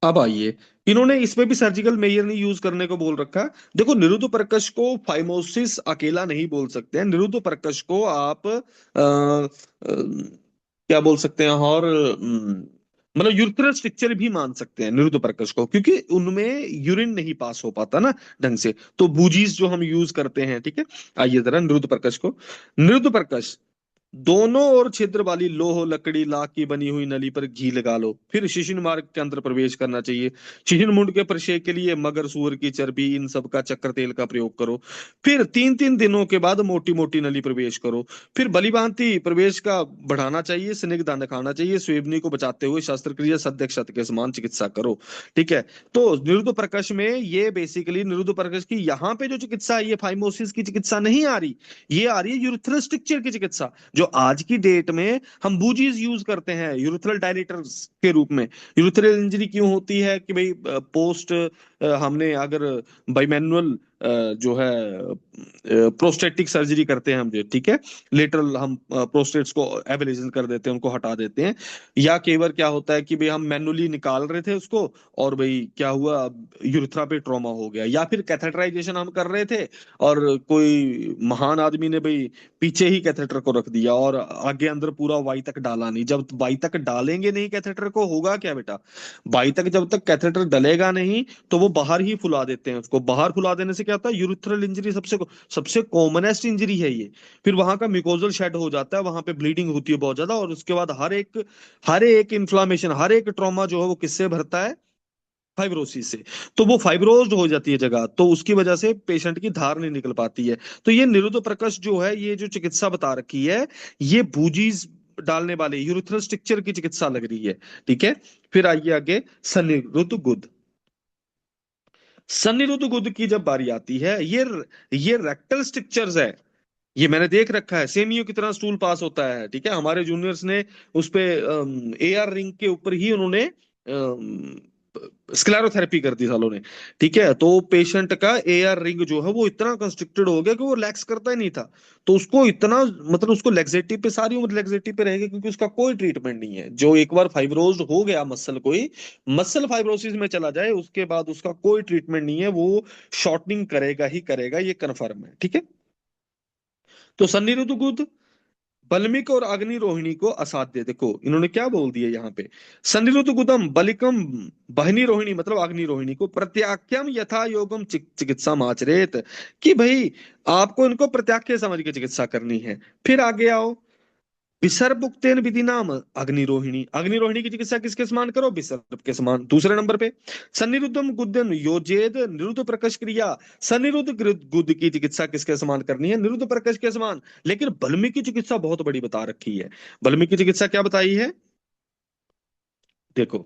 अब आइए, इन्होंने इसमें भी सर्जिकल मेजर नहीं यूज करने को बोल रखा। देखो निरुद्ध प्रकश को फाइमोसिस अकेला नहीं बोल सकते हैं, निरुद्ध प्रकश को आप क्या बोल सकते हैं, और मतलब यूरिथ्रल स्ट्रक्चर भी मान सकते हैं निरुद्ध प्रकश को, क्योंकि उनमें यूरिन नहीं पास हो पाता ना ढंग से, तो बूजीज जो हम यूज करते हैं। ठीक है, आइए जरा निरुद्ध प्रकश को। निरुद्ध प्रकश, दोनों ओर छिद्र वाली लोह लकड़ी लाख की बनी हुई नली पर घी लगा लो, फिर शिशिन मार्ग के अंदर प्रवेश करना चाहिए। शिशिन मुंड के प्रशय के लिए मगर, सूअर की चर्बी, इन सब का चक्र तेल का प्रयोग करो। फिर 3 3 दिनों के बाद मोटी मोटी नली प्रवेश करो। फिर बलिभांति प्रवेश का बढ़ाना चाहिए, स्निग्ध अन्न खाना चाहिए, स्वेदनी को बचाते हुए शस्त्रक्रिया सद्य क्षत के समान चिकित्सा करो। ठीक है, तो निरुद्ध प्रकश में ये बेसिकली निरुद्ध प्रकश की यहाँ पे जो चिकित्सा है, ये फाइमोसिस की चिकित्सा नहीं आ रही, ये आ रही है यूरिथ्रल स्ट्रक्चर की चिकित्सा, जो आज की डेट में हम बूजीज यूज करते हैं यूरिथ्रल डायलेटर्स के रूप में। यूरिथ्रल इंजरी क्यों होती है कि भाई पोस्ट हमने अगर बाई मैनुअल जो है प्रोस्टेटिक सर्जरी करते हैं हम, जो ठीक है, लेटरल हम प्रोस्टेट्स को एबलेशन कर देते हैं, उनको हटा देते हैं। या कई बार क्या होता है कि भाई हम मैनुअली निकाल रहे थे उसको, और भाई क्या हुआ, यूरेथ्रा पे ट्रॉमा हो गया, या फिर कैथेटराइजेशन हम कर रहे थे और कोई महान आदमी ने भाई पीछे ही कैथेटर को रख दिया और आगे अंदर पूरा वाई तक डाला नहीं। जब वाई तक डालेंगे नहीं कैथेटर को, होगा क्या बेटा, वाई तक जब तक कैथेटर डलेगा नहीं तो वो बाहर ही फुला देते हैं उसको। बाहर फुला देने से क्या होता है, यूरिथ्रल इंजरी सबसे सबसे कॉमनेस्ट इंजरी है ये। फिर वहां का म्यूकोजल शेड हो जाता है, वहां पे ब्लीडिंग होती है बहुत ज्यादा, और उसके बाद हर एक इन्फ्लामेशन, हर एक ट्रॉमा जो है वो किससे भरता है, फाइब्रोसिस से। तो वो फाइब्रोज्ड हो जाती है जगह, तो उसकी वजह से पेशेंट की धार नहीं निकल पाती है। तो ये निरुद्ध प्रकश जो है, ये जो चिकित्सा बता रखी है, ये बूजीज डालने वाले यूरिथ्रल स्ट्रक्चर की चिकित्सा लग रही है। ठीक है। फिर आइए आगे, सन्निरुद्ध गुद। सन्निरुद्ध गुद की जब बारी आती है, ये रेक्टल स्ट्रक्चर्स है। ये मैंने देख रखा है, सेमियो की तरह स्टूल पास होता है। ठीक है, हमारे जूनियर्स ने उस पे एआर रिंग के ऊपर ही उन्होंने स्क्लेरोथेरेपी कर दी सालों ने। ठीक है, तो पेशेंट का एआर रिंग जो है वो इतना कंस्ट्रिक्टेड हो गया कि वो रिलैक्स करता ही नहीं था। तो उसको इतना, मतलब उसको लेक्सेटिव पे, सारी उम्र लेक्सेटिव पे रहेगा, क्योंकि उसका कोई ट्रीटमेंट नहीं है। जो एक बार फाइब्रोज हो गया मसल, कोई मसल फाइब्रोसिस में चला जाए, उसके बाद उसका कोई ट्रीटमेंट नहीं है, वो शॉर्टनिंग करेगा ही करेगा, ये कन्फर्म है। ठीक है। तो सन्निरुद्ध गुद, बल्मिक और अग्नि रोहिणी को असाध्य, देखो इन्होंने क्या बोल दिया यहाँ पे, सन्निरुद्ध गुदम बलिकम बहनी रोहिणी, मतलब अग्नि रोहिणी को प्रत्याख्यम यथा योगम चिकित्सा माचरेत, कि भाई आपको इनको प्रत्याख्य समझ के चिकित्सा करनी है। फिर आगे आओ, विसर्पोक्तेन विधि नाम अग्निरोहिणी, अग्निरोहिणी की चिकित्सा किसके समान करो, विसर्प के समान। दूसरे नंबर पे, सन्निरुद्धम गुद्दन योजेद निरुद्ध प्रकश क्रिया, सन्निरुद्ध गुद की चिकित्सा किसके समान करनी है, निरुद्ध प्रकश के समान। लेकिन बल्मी की चिकित्सा बहुत बड़ी बता रखी है। बल्मी की चिकित्सा क्या बताई है, देखो,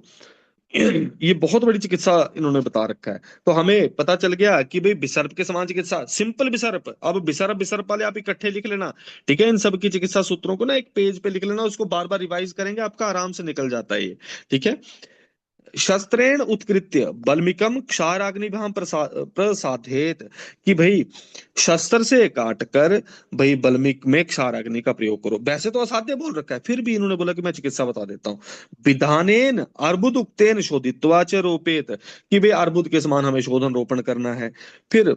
ये बहुत बड़ी चिकित्सा इन्होंने बता रखा है। तो हमें पता चल गया कि भाई विसर्प के समान चिकित्सा, सिंपल विसर्प। अब विसर्प विसर्प वाले आप इकट्ठे लिख लेना। ठीक है, इन सब की चिकित्सा सूत्रों को ना एक पेज पे लिख लेना, उसको बार बार रिवाइज करेंगे, आपका आराम से निकल जाता है ये। ठीक है। शस्त्रेण उत्कृत्य बल्मिकम क्षाराग्निभ्याम प्रसादेत, कि भाई शस्त्र से काट कर भाई बल्मिक में क्षाराग्नि का प्रयोग करो। वैसे तो असाध्य बोल रखा है, फिर भी इन्होंने बोला कि मैं चिकित्सा बता देता हूँ। विधानेन अर्बुद उक्तेन शोधित्वा च रोपेत, कि भाई अर्बुद के समान हमें शोधन रोपण करना है। फिर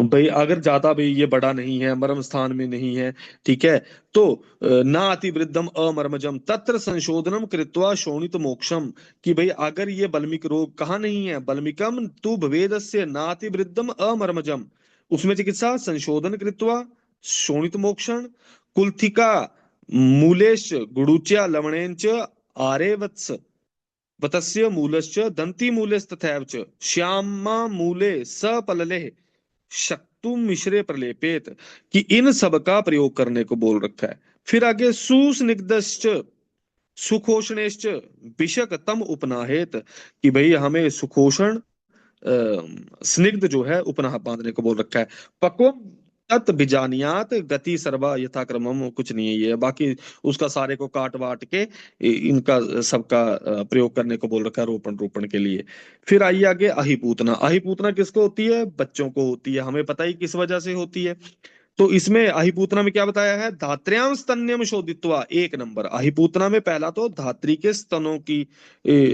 भाई अगर ज्यादा भाई ये बड़ा नहीं है, मर्म स्थान में नहीं है, ठीक है, तो ना अति वृद्धम अमर्मजम तत्र संशोधनम कृत्वा शोणित मोक्षम, कि भाई अगर ये बल्मिक रोग कहाँ नहीं है, बल्मिकम तु भवेदस्य नाति वृद्धम अमर्मजम, उसमें चिकित्सा संशोधन कृत्वा शोणित मोक्षण, कुल्थिका मूलेश गुडुच्या लवणेन च आरे वत्स वतस्य मूलश्च दंती मूलेस्तथैव च श्यामा मूले सपलले शक्तुम मिश्रे प्रलेपेत, कि इन सब का प्रयोग करने को बोल रखा है। फिर आगे सुस्निग्धश्च सुखोषणेश्च विषक तम उपनाहेत, कि भाई हमें सुखोषण स्निग्ध जो है उपनाह बांधने को बोल रखा है। पक्व तत् बीजानियात गति सर्वा यथाक्रमम, कुछ नहीं है ये बाकी, उसका सारे को काट वाट के इनका सबका प्रयोग करने को बोल रखा है, रोपण रोपण के लिए। फिर आइए आगे, अहिपूतना, अहिपूतना किसको होती है, बच्चों को होती है। हमें पता ही किस वजह से होती है। तो इसमें अहिपूतना में क्या बताया है, धात्र्याम स्तन्यम शोधित्वा, एक नंबर अहिपूतना में पहला तो धात्री के स्तनों की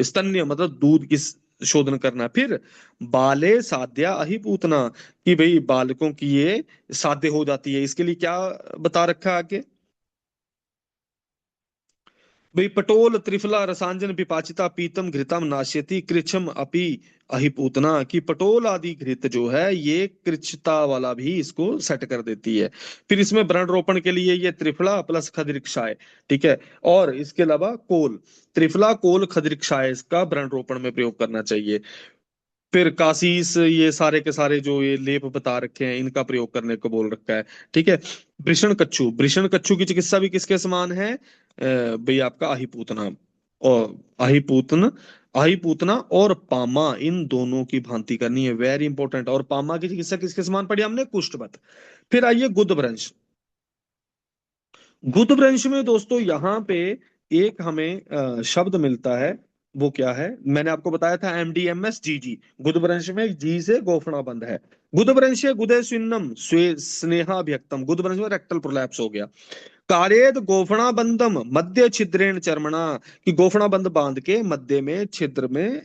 स्तन्य मतलब दूध की शोधन करना। फिर बाले साध्या अहिपूतना, कि भाई बालकों की ये साध्य हो जाती है, इसके लिए क्या बता रखा है आगे, भाई पटोल त्रिफला रसांजन पिपाचिता पीतम घृतम नाश्यति कृच्छम अपि अहिपूतना, की पटोल आदि घृत जो है ये कृच्छता वाला भी इसको सेट कर देती है। फिर इसमें वृण रोपण के लिए ये त्रिफला प्लस खदिरक्षाय, ठीक है, और इसके अलावा कोल, त्रिफला कोल खदिरक्षाय, इसका वृण रोपण में प्रयोग करना चाहिए। फिर काशीस, ये सारे के सारे जो ये लेप बता रखे हैं, इनका प्रयोग करने को बोल रखा है। ठीक है। वृषण कच्छू, वृषण कच्छू की चिकित्सा भी किसके समान है, भाई आपका अहिपूतना, और अहिपूतन अहिपूतना और पामा, इन दोनों की भांति करनी है, वेरी इंपॉर्टेंट। और पामा की चिकित्सा किसके समान पढ़ी हमने, कुष्ठवत। फिर आइए गुद भ्रंश, गुद भ्रंश में दोस्तों यहाँ पे एक हमें शब्द मिलता है, वो क्या है, मैंने आपको बताया था एमडीएमएस जीजी। गुदभ्रंश में जी से गोफणा बंद है। गुदभ्रंश गुदे स्विन्नम स्वे स्नेहाभ्यक्तम, गुदभ्रंश में रेक्टल प्रोलैप्स हो गया। कार्येद गोफणा बंदम मध्य छिद्रेण चर्मणा, कि गोफणा बंद बांध के मध्य में छिद्र में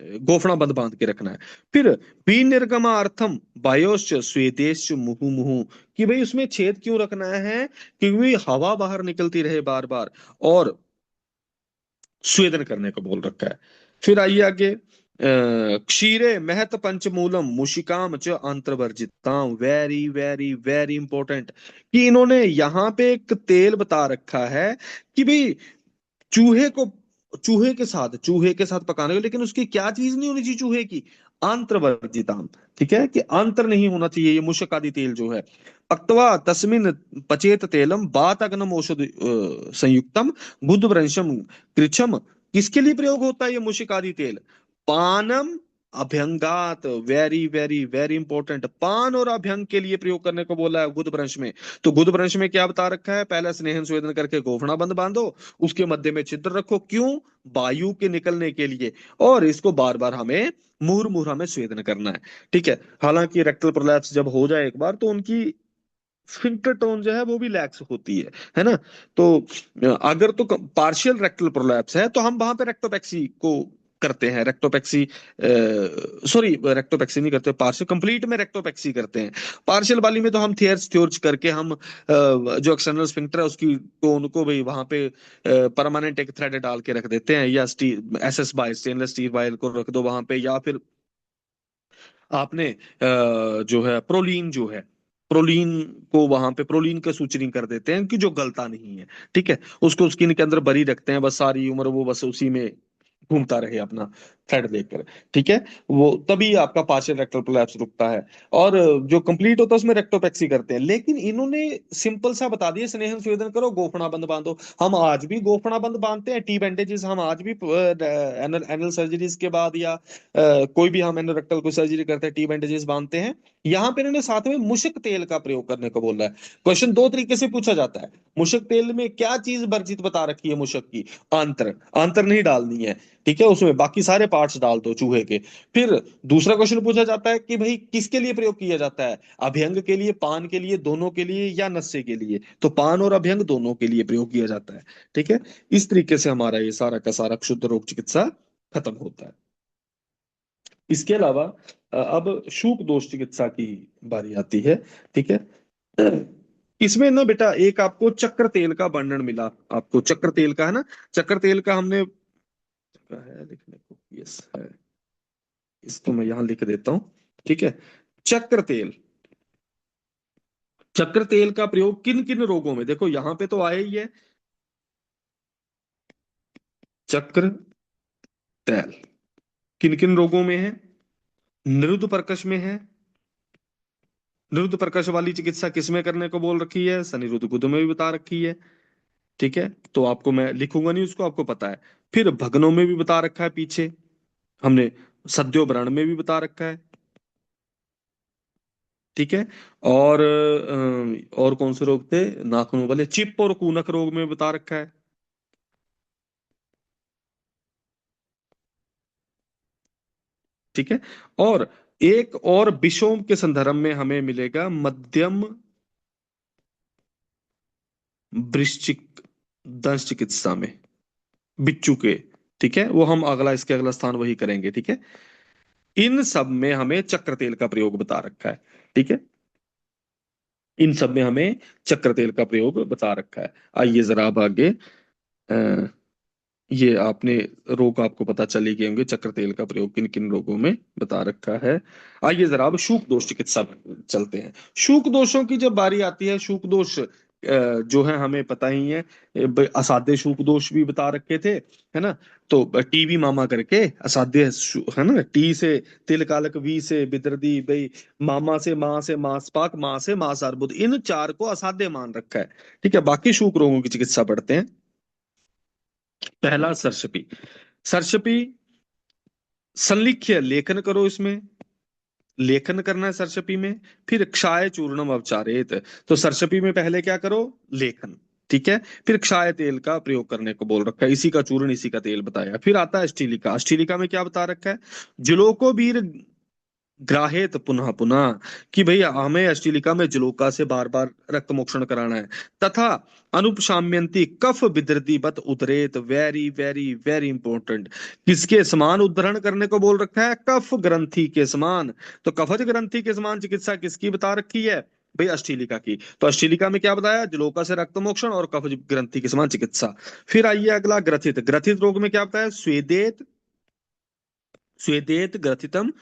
गोफणा बंद बांध के रखना है। फिर विनिर्गमार्थम वायोश्च स्वेदेश्च मुहु मुहु, कि भाई उसमें छेद क्यों रखना है, क्योंकि हवा बाहर निकलती रहे बार बार, और स्वेदन करने को बोल रखा है। फिर आइए आगे, क्षीरे महत पंचमूलम मुशिकाम च अंतर्वर्जिताम, वेरी वेरी वेरी इंपॉर्टेंट, कि इन्होंने यहाँ पे एक तेल बता रखा है कि भाई चूहे को, चूहे के साथ पकाने को, लेकिन उसकी क्या चीज नहीं होनी चाहिए चूहे की, आंत्रवर्जिताम। ठीक है, कि अंतर नहीं होना चाहिए ये मूषक आदि तेल जो है। पक्तवा तस्मिन पचेत तेलम बात अग्नम औषध संयुक्तम बुद्धवृंशम कृच्छम, किसके लिए प्रयोग होता है ये मूषिक आदि तेल, पानम अभ्यंगात, वेरी वेरी वेरी इंपॉर्टेंट, पान और अभ्यंग के लिए प्रयोग करने को बोला है गुदभ्रंश में। तो गुदभ्रंश में क्या बता रखा है, पहले स्नेहन स्वेदन करके गोफना बंद बांधो, उसके मध्य में छिद्र रखो, क्यों, वायु के निकलने के लिए, और इसको बार बार हमें मुहुर मुहुर हमें स्वेदन करना है। ठीक है, हालांकि रेक्टल प्रोलैप्स जब हो जाए एक बार, तो उनकी स्फिंक्टर टोन जो है वो भी लैक्स होती है ना। तो अगर तो पार्शियल रेक्टल प्रोलैप्स है तो हम वहां पे रेक्टोपैक्सी को करते हैं, रेक्टोपैक्सी, सॉरी रेक्टोपैक्सी नहीं करते, पार्शियल कंप्लीट में रेक्टोपैक्सी करते हैं। पार्शियल वाली में तो हम थियर्स थ्योर्च करके हम जो एक्सटर्नल स्फिंक्टर है उसकी टोन को भाई वहां पे परमानेंट एक थ्रेड डाल के रख देते हैं, या steel SS by stainless steel wire को रख दो वहां पे, या फिर आपने जो है प्रोलीन जो है, प्रोलीन को वहां पे प्रोलीन का सूचना कर देते हैं कि जो गलता नहीं है। ठीक है, उसको स्किन के अंदर बरी रखते हैं, बस सारी उम्र वो बस उसी में घूमता रहे अपना थ्रेड लेकर। ठीक है, वो तभी आपका पार्शियल रेक्टल प्रोलैप्स रुकता है। और जो कंप्लीट होता है उसमें रेक्टोपैक्सी करते हैं, लेकिन इन्होंने सिंपल सा बता दिया, स्नेहन स्वेदन करो गोफना बंद बांधो। हम आज भी गोफना बंद बांधते हैं, टी बैंडेजेस हम आज भी एनल एनल सर्जरीज के बाद, या कोई भी हम एनोरेक्टल कोई सर्जरी करते हैं टी बैंडेजेस बांधते हैं। यहाँ पे इन्होंने साथ में मूषक तेल का प्रयोग करने को बोला है। क्वेश्चन दो तरीके से पूछा जाता है, मूषक तेल में क्या चीज वर्जित बता रखी है मूषक की, आंत्र, आंत्र नहीं डालनी है। ठीक है, उसमें बाकी सारे पार्ट्स डाल दो चूहे के। फिर दूसरा क्वेश्चन पूछा जाता है कि भाई किसके लिए प्रयोग किया जाता है, अभ्यंग के लिए, पान के लिए, दोनों के लिए, या नशे के लिए, तो पान और अभ्यंग दोनों के लिए प्रयोग किया जाता है। ठीक है, इस तरीके से हमारा ये सारा का सारा क्षुद्र रोग चिकित्सा खत्म होता है। इसके अलावा अब शूक दोष चिकित्सा की बारी आती है। ठीक है, इसमें ना बेटा एक आपको चक्र तेल का वर्णन मिला, आपको चक्र तेल का है ना, चक्र तेल का हमने है लिखने को, यस है, इसको मैं यहां लिख देता हूं। ठीक है, चक्र तेल, चक्र तेल का प्रयोग किन किन रोगों में, देखो यहां पे तो आया ही है, चक्र तेल किन किन रोगों में है, निरुद्ध प्रकश में है। निरुद्ध प्रकश वाली चिकित्सा किसमें करने को बोल रखी है, सनिरुद्ध गुद में भी बता रखी है। ठीक है, तो आपको मैं लिखूंगा नहीं, उसको आपको पता है। फिर भगनों में भी बता रखा है पीछे हमने, सद्योवरण में भी बता रखा है। ठीक है, और और कौन से रोग थे, नाखूनों वाले, चिप और कूनक रोग में बता रखा है। ठीक है, और एक और विषोम के संदर्भ में हमें मिलेगा मध्यम वृश्चिक दंश चिकित्सा में, बिच्छू के। ठीक है, वो हम अगला, इसके अगला स्थान वही करेंगे। ठीक है, इन सब में हमें चक्र तेल का प्रयोग बता रखा है। ठीक है, इन सब में हमें चक्र तेल का प्रयोग बता रखा है। आइए जरा अब आगे, अ, ये आपने रोग आपको पता चले गए होंगे, चक्र तेल का प्रयोग किन किन रोगों में बता रखा है। आइए जरा अब शूक दोष चिकित्सा पर चलते हैं। शूक दोषों की जब बारी आती है, शूक दोष जो है हमें पता ही है, असाध्य शूक दोष भी बता रखे थे, है ना। तो टीवी मामा करके असाध्य है ना, टी से तिल कालक, वी से बिदरदी भाई, मामा से माँ से मांसपाक, माँ से मांस अर्बुद, इन चार को असाध्य मान रखा है। ठीक है, बाकी शूक रोगों की चिकित्सा पढ़ते हैं। पहला सरसपी, सरसपी संलिख्य लेखन करो, इसमें लेखन करना है सरसपी में। फिर क्षाय चूर्णम अवचारेत, तो सरसपी में पहले क्या करो, लेखन। ठीक है। फिर क्षाय तेल का प्रयोग करने को बोल रखा है, इसी का चूर्ण इसी का तेल बताया। फिर आता है अष्टीलिका। अष्टीलिका में क्या बता रखा है? जलोकोबीर ग्राहेत पुनः पुनः, कि भाई हमें अष्टीलिका में जलोका से बार बार रक्त मोक्षण कराना है। तथा अनुपशाम्यंती कफ विदृति बत उदरेत, वेरी वेरी वेरी इंपॉर्टेंट, किसके समान उद्धरण करने को बोल रखा है? कफ ग्रंथि के समान। तो कफज ग्रंथि के समान चिकित्सा किसकी बता रखी है? भाई अष्टीलिका की। तो अष्टीलिका में क्या बताया? जलोका से रक्त मोक्षण और कफज ग्रंथि के समान चिकित्सा। फिर आइए अगला, ग्रथित। ग्रथित रोग में क्या बताया? स्वेदेत, स्वेदेत ग्रथितम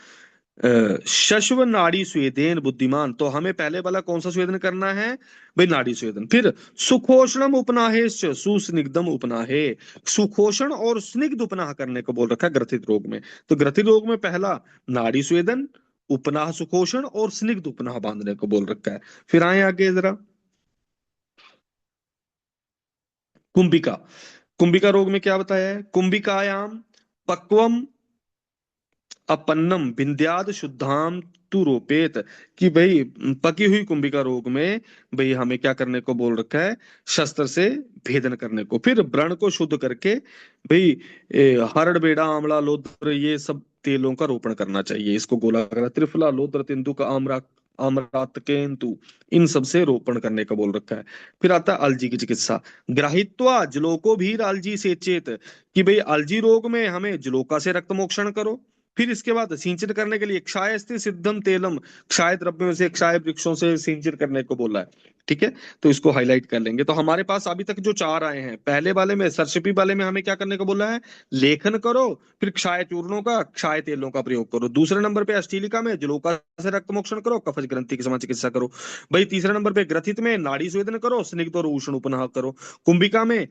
शश्व नाड़ी स्वेदेन बुद्धिमान। तो हमें पहले वाला कौन सा स्वेदन करना है? भाई नाड़ी स्वेदन। फिर सुखोषणम उपनाहे सुस्निग्धम उपनाहे, सुखोषण और स्निग्ध उपनाह करने को बोल रखा है ग्रथित रोग में। तो ग्रथित रोग में पहला नाड़ी स्वेदन, उपनाह सुखोषण और स्निग्ध उपनाह बांधने को बोल रखा है। फिर आए आगे जरा, कुंभिका। कुंभिका रोग में क्या बताया है? कुंभिकायाम पक्वम अपन्नम विंध्याद शुद्धाम तु रोपेत, कि भाई पकी हुई कुंभिका रोग में भाई हमें क्या करने को बोल रखा है? शस्त्र से भेदन करने को। फिर व्रण को शुद्ध करके भाई हरड़ बेड़ा आंवला लोद्र ये सब तेलों का रोपण करना चाहिए। इसको गोला करा त्रिफला लोद्र तेंदुका आम्रा आम्रातकेन्तु, इन सब से रोपण करने का बोल रखा है। फिर आता है अलजी की चिकित्सा। ग्राहित्वा जलोको भी अलजी से चेत, कि भाई अलजी रोग में हमें जलोका से रक्त मोक्षण करो। फिर इसके बाद सिंचित करने के लिए क्षाय स्थित सिद्धम तेलम, क्षाय द्रव्य में से क्षाय वृक्षों से सिंचित करने को बोला है। ठीक है, तो इसको हाईलाइट कर लेंगे। तो हमारे पास अभी तक जो चार आए हैं, पहले वाले में सरसिपी वाले में हमें क्या करने को बोला है? लेखन करो। फिर क्षाय चूर्णों का, क्षाय तेलों का प्रयोग करो। दूसरे नंबर पे अष्टीलिका में जलोका से रक्त मोक्षण करो, कफज ग्रंथि के समान चिकित्सा करो। भाई तीसरे नंबर पे ग्रथित में नाड़ी स्वेदन करो, स्निग्ध और उष्ण उपनाह करो। कुंभिका में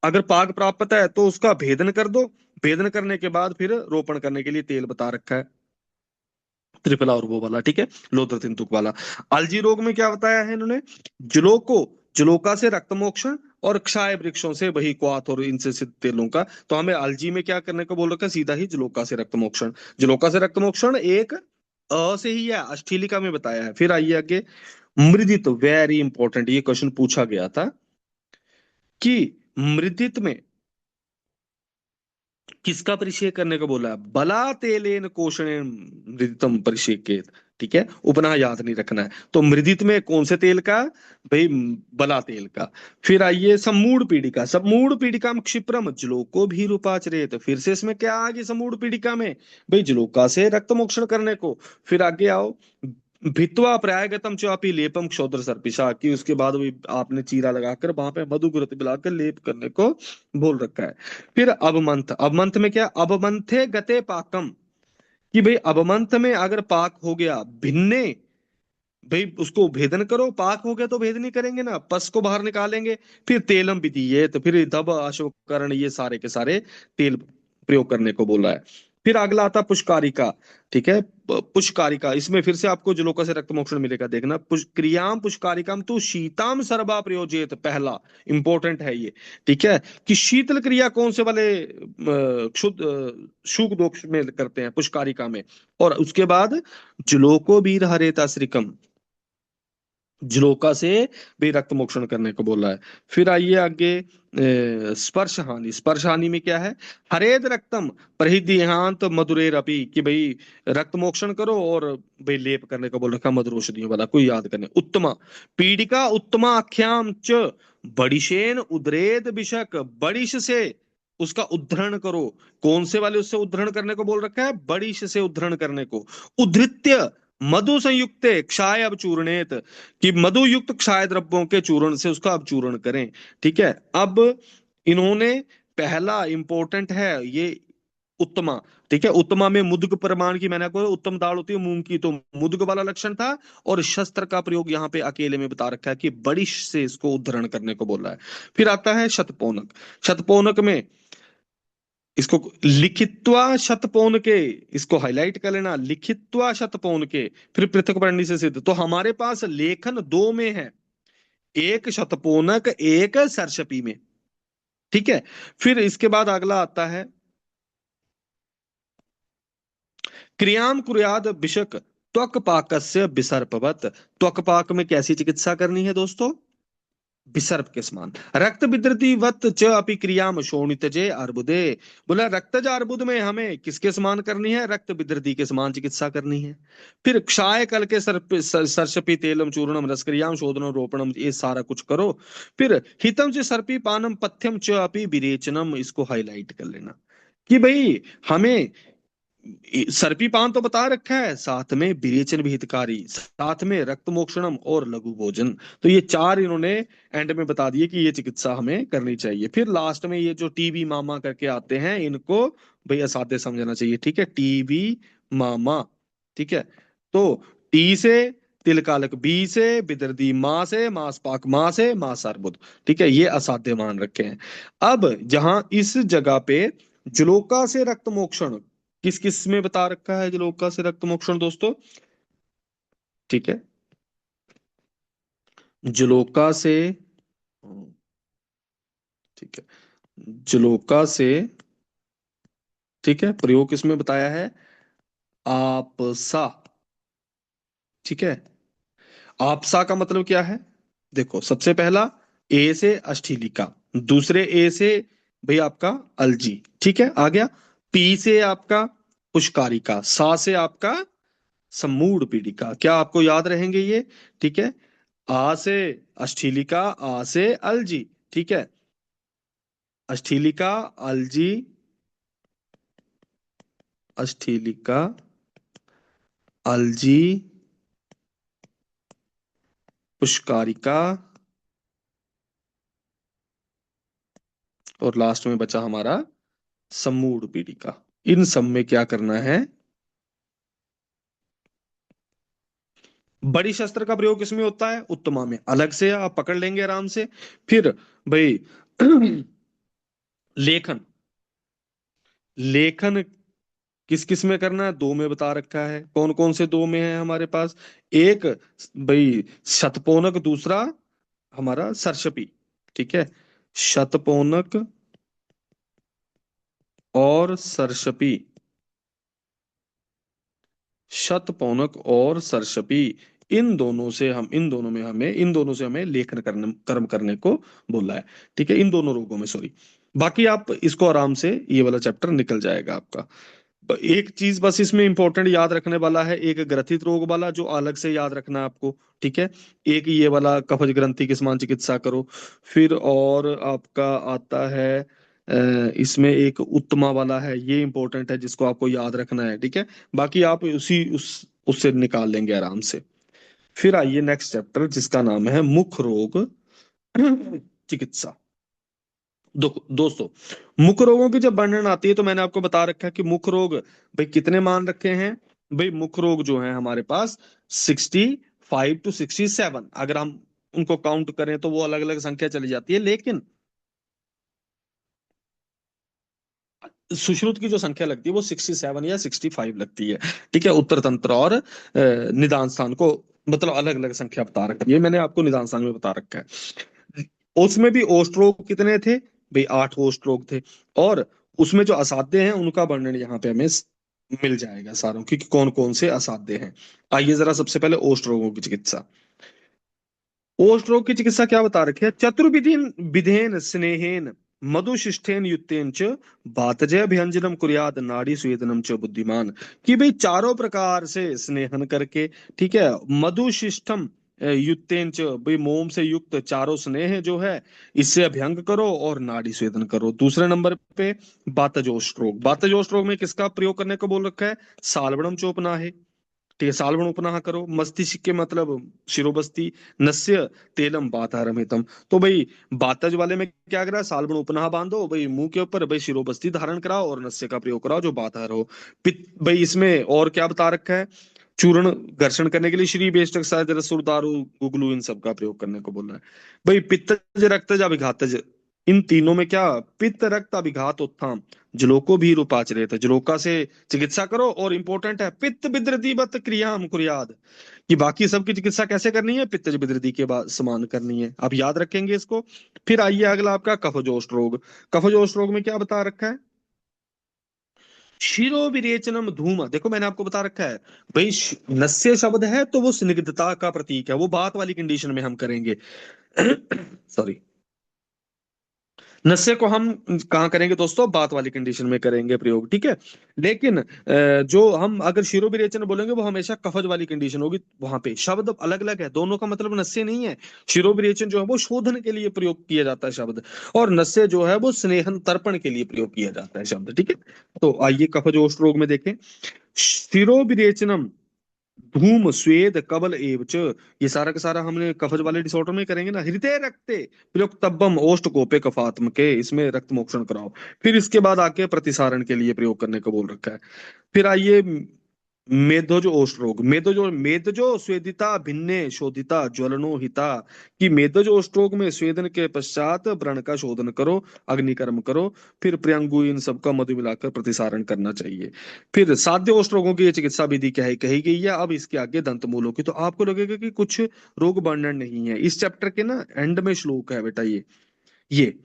अगर पाक प्राप्त है तो उसका भेदन कर दो, भेदन करने के बाद फिर रोपण करने के लिए तेल बता रखा है, त्रिफला और वो वाला। ठीक है, लोत्र तिंतुक वाला। अलजी रोग में क्या बताया है इन्होंने? जलोको, जलोका से रक्त मोक्षण और क्षाय वृक्षों से वही क्वाथ और इनसे सिद्ध तेलों का। तो हमें अलजी में क्या करने को बोल रखा है? सीधा ही जलोका से रक्त मोक्षण। जलोका से रक्त मोक्षण एक से ही है, अष्टीलिका में बताया है। फिर आइए आगे, मृदित, वेरी इंपॉर्टेंट, ये क्वेश्चन पूछा गया था कि मृदित में किसका परिचय करने को बोला है? बला तेलेन कोषणेन मृदितम परिषेकेत। ठीक है, उपनाम याद नहीं रखना है। तो मृदित में कौन से तेल का? भाई बला तेल का। फिर आइए सम्मूढ़ पीड़िका। सम्मूढ़ पीड़िका में क्षिप्रम जलोको भी रूपाचरेत। फिर से इसमें क्या आ गया सम्मूढ़ पीड़िका में? भाई जलोका से रक्त मोक्षण करने को। फिर आगे आओ, भित्वा प्रायगतम चापी लेपम क्षोद्र सर्पिषा, की उसके बाद भी आपने चीरा लगाकर वहां पे मधु घृत मिलाकर लेप करने को बोल रखा है। फिर अवमंथ। अवमंथ में क्या? अवमंथे गते पाकम, कि भाई अवमंथ में अगर पाक हो गया भिन्ने, भाई उसको भेदन करो। पाक हो गया तो भेद नहीं करेंगे ना, पस को बाहर निकालेंगे। फिर तेलम विधीये, तो फिर दब अशोकरण ये सारे के सारे तेल प्रयोग करने को बोला है। फिर अगला आता पुष्कारिका। ठीक है, पुष्कारिका, इसमें फिर से आपको जलोका से रक्त मोक्षण मिलेगा। देखना, क्रियाम पुष्कारिकाम तो शीताम सर्वा प्रयोजित, पहला इंपॉर्टेंट है ये। ठीक है, कि शीतल क्रिया कौन से वाले शुक दोष में करते हैं? पुष्कारिका में। और उसके बाद जलोको वीर हरेता श्रिकम, जलोका से भी रक्त मोक्षण करने को बोला है। फिर आइए आगे, स्पर्श हानि। स्पर्श हानि में क्या है? हरेद रक्तम परिदेहांत मधुरेर अपी, कि भाई रक्त मोक्षण करो और भाई लेप करने को बोल रखा मधुर औषधियों वाला, कोई याद करने। उत्तमा पीडिका उत्तमा आख्याम च बड़िशेन उद्रेद विषक, बड़िश से उसका उद्धरण करो। कौन से वाले उससे उद्धरण करने को बोल रखा है? बड़िश से उद्धरण करने को। उद्धृत्य मधु संयुक्त क्षाय अवचूर्णेत, कि मधु युक्त क्षाय द्रव्यों के चूर्ण से उसका अवचूर्ण करें। ठीक है, अब इन्होंने पहला इंपॉर्टेंट है ये उत्तमा। ठीक है, उत्तमा में मुद्ग प्रमाण की, मैंने आपको, उत्तम दाल होती है मूंग की, तो मुद्ग वाला लक्षण था। और शस्त्र का प्रयोग यहाँ पे अकेले में बता रखा है कि बड़िश से इसको उद्धरण करने को बोला है। फिर आता है शतपौनक। शतपौनक में इसको लिखित्वा शतपौन के, इसको हाईलाइट कर लेना, लिखित्वा शतपौन के। फिर पृथक पढ़ने से सिद्ध। तो हमारे पास लेखन दो में है, एक शतपौनक, एक सरसपी में। ठीक है, फिर इसके बाद अगला आता है क्रियाम कुर्याद बिशक त्वक पाकस्य विसर्पवत। त्वक पाक में कैसी चिकित्सा करनी है दोस्तों? विसर्प के समान। रक्त विद्रतिवत च अपि क्रियाम शोणितजे अर्बुदे। बोला रक्तज अर्बुद में हमें किसके समान करनी है, रक्त विद्रति के समान चिकित्सा करनी है। फिर क्षाय कल के सरसपी तेलम चूर्णम रसक्रियाम शोधनम रोपणम, ये सारा कुछ करो। फिर हितम से सर्पी पानम पथ्यम च अपि विरेचनम, इसको हाईलाइट कर लेना कि भाई हमें सर्पी पान तो बता रखा है, साथ में विरेचन भी हितकारी, साथ में रक्त मोक्षणम और लघु भोजन। तो ये चार इन्होंने एंड में बता दिए कि ये चिकित्सा हमें करनी चाहिए। फिर लास्ट में ये जो टीबी मामा करके आते हैं, इनको भाई असाध्य समझना चाहिए, ठीक है, टीबी मामा, ठीक है। तो टी से तिलकालक, बी से विदर्दी, माँ से मांसपाक, माँ से मांसार्बुद, ठीक है, ये असाध्य मान रखे हैं। अब जहां इस जगह पे जलोका से रक्त मोक्षण किस किस में बता रखा है, जलोका से रक्त मोक्षण दोस्तों, ठीक है, जलोका से, ठीक है, जलोका से, ठीक है, प्रयोग किसमें बताया है, आपसा, ठीक है। आपसा का मतलब क्या है, देखो सबसे पहला ए से अष्टीलिका, दूसरे ए से भाई आपका अलजी, ठीक है, आ गया। पी से आपका पुष्कारिका, सा से आपका समूढ़ पीड़िका, क्या आपको याद रहेंगे ये, ठीक है। आ से अष्टीलिका, आ से अलजी, ठीक है, अष्टीलिका, अलजी, अष्टीलिका, अलजी, पुष्कारिका, और लास्ट में बचा हमारा समूढ़ पीड़िका। इन सब में क्या करना है, बड़ी शस्त्र का प्रयोग किसमें होता है, उत्तमा में, अलग से आप पकड़ लेंगे आराम से। फिर भाई लेखन, लेखन किस किस में करना है, दो में बता रखा है, कौन कौन से दो में है हमारे पास, एक भाई शतपोनक, दूसरा हमारा सरसपी, ठीक है, शतपोनक और सरसपी, शतपौनक और सरसपी, इन दोनों में हमें, इन दोनों से हमें लेखन करने, कर्म करने को बोला है, ठीक है, इन दोनों रोगों में, सॉरी। बाकी आप इसको आराम से, ये वाला चैप्टर निकल जाएगा आपका। एक चीज बस इसमें इंपॉर्टेंट याद रखने वाला है, एक ग्रथित रोग वाला जो अलग से याद रखना है आपको, ठीक है। एक ये वाला कफज ग्रंथि की समान चिकित्सा करो। फिर और आपका आता है इसमें एक उत्तमा वाला है, ये इंपॉर्टेंट है जिसको आपको याद रखना है, ठीक है। बाकी आप उसी उससे निकाल लेंगे आराम से। फिर आइए नेक्स्ट चैप्टर जिसका नाम है मुख रोग चिकित्सा। दोस्तों, मुख रोगों की जब वर्णन आती है तो मैंने आपको बता रखा है कि मुख रोग भाई कितने मान रखे हैं, भाई मुख रोग जो है हमारे पास 65 to 67, अगर हम उनको काउंट करें तो वो अलग अलग संख्या चली जाती है, लेकिन सुश्रुत की जो संख्या लगती है वो 67 या 65 लगती है, ठीक है। उत्तर तंत्र और निदान स्थान को मतलब अलग अलग संख्या बता रखी है, मैंने आपको निदान स्थान में बता रखा है। उसमें भी ओस्ट्रोग कितने थे, भाई 8 ओस्ट्रोग थे। और उसमें जो असाध्य हैं उनका वर्णन यहाँ पे हमें मिल जाएगा सारों की, कि कौन कौन से असाध्य हैं। आइए जरा सबसे पहले ओस्ट्रोगों की चिकित्सा। ओष्ठ रोग की चिकित्सा क्या बता रखी है, चतुर्विधीन विधेन स्नेहेन मधुशिष्ठेन युक्तेन च वातजय अभियंजनम कुर्याद नाड़ी स्वेदनम च बुद्धिमान। कि भाई चारों प्रकार से स्नेहन करके, ठीक है, मधुशिष्टम युक्तेन च, भाई मोम से युक्त चारों स्नेह जो है इससे अभ्यंग करो और नाड़ी स्वेदन करो। दूसरे नंबर पे वातजोष्ठ रोग, वातजोष्ठ रोग में किसका प्रयोग करने को बोल रखा है, सालवणम चोपना है, ठीक है, सालवण उपनाह करो। मस्तिष्क के मतलब शिरोबस्ती, नस्य तेलम बातारमितम। तो भाई बातज वाले में क्या करा, सालवण उपनाह बांधो भाई मुंह के ऊपर, भाई शिरोबस्ती धारण कराओ और नस्य का प्रयोग कराओ जो बातार हो। पित्त भाई इसमें और क्या बता रखा है, चूर्ण घर्षण करने के लिए श्री बेष्टक सहज रसुर दारू गुगलू इन सब का प्रयोग करने को बोल रहा है। भाई पित्तज रक्तज अभिघातज, इन तीनों में क्या, पित्त रक्त अभिघात उत्थान, जलोको भी रूपाचरेत, जलोका से चिकित्सा करो। और इंपॉर्टेंट है पित्त विदृतिवत क्रियाम कुर्याद, कि बाकी सबकी चिकित्सा कैसे करनी है, पित्त विदृति के बाद समान करनी है, आप याद रखेंगे इसको। फिर आइए अगला आपका कफजोष्ठ रोग। कफजोष्ठ रोग में क्या बता रखा है, शिरो विरेचनम धूम, देखो मैंने आपको बता रखा है भाई, नस्य शब्द है तो वो स्निग्धता का प्रतीक है, वो बात वाली कंडीशन में हम करेंगे। सॉरी, नस्य को हम कहाँ करेंगे दोस्तों, बात वाली कंडीशन में करेंगे प्रयोग, ठीक है। लेकिन जो हम अगर शिरो विरेचन बोलेंगे वो हमेशा कफज वाली कंडीशन होगी, वहां पे शब्द अलग अलग है, दोनों का मतलब नस्य नहीं है। शिरो विरेचन जो है वो शोधन के लिए प्रयोग किया जाता है शब्द, और नस्य जो है वो स्नेहन तर्पण के लिए प्रयोग किया जाता है शब्द, ठीक है। तो आइए कफज ओष्ठ रोग में देखें। शिरो विरेचनम धूम स्वेद कबल एवच, ये सारा का सारा हमने कफज वाले डिसऑर्डर में करेंगे ना। हृदय रक्ते प्रयुक्तब्बम ओष्ठ कोपे कफात्म के, इसमें रक्त मोक्षण कराओ। फिर इसके बाद आके प्रतिसारण के लिए प्रयोग करने को बोल रखा है। फिर आइए मेदोज ओष्ठ रोग, मेदजो स्वेदिता भिन्ने शोधिता ज्वलनो हिता, कि मेदज ओष्ठ रोग में स्वेदन के पश्चात व्रण का शोधन करो, अग्निकर्म करो, फिर प्रियंगु इन सबका मधु मिलाकर प्रतिसारण करना चाहिए। फिर साध्य ओष्ठ रोगों की ये चिकित्सा विधि क्या है कही गई है। अब इसके आगे दंत मूलों की, तो आपको लगेगा कि कुछ रोग वर्णन नहीं है, इस चैप्टर के ना एंड में श्लोक है बेटा, ये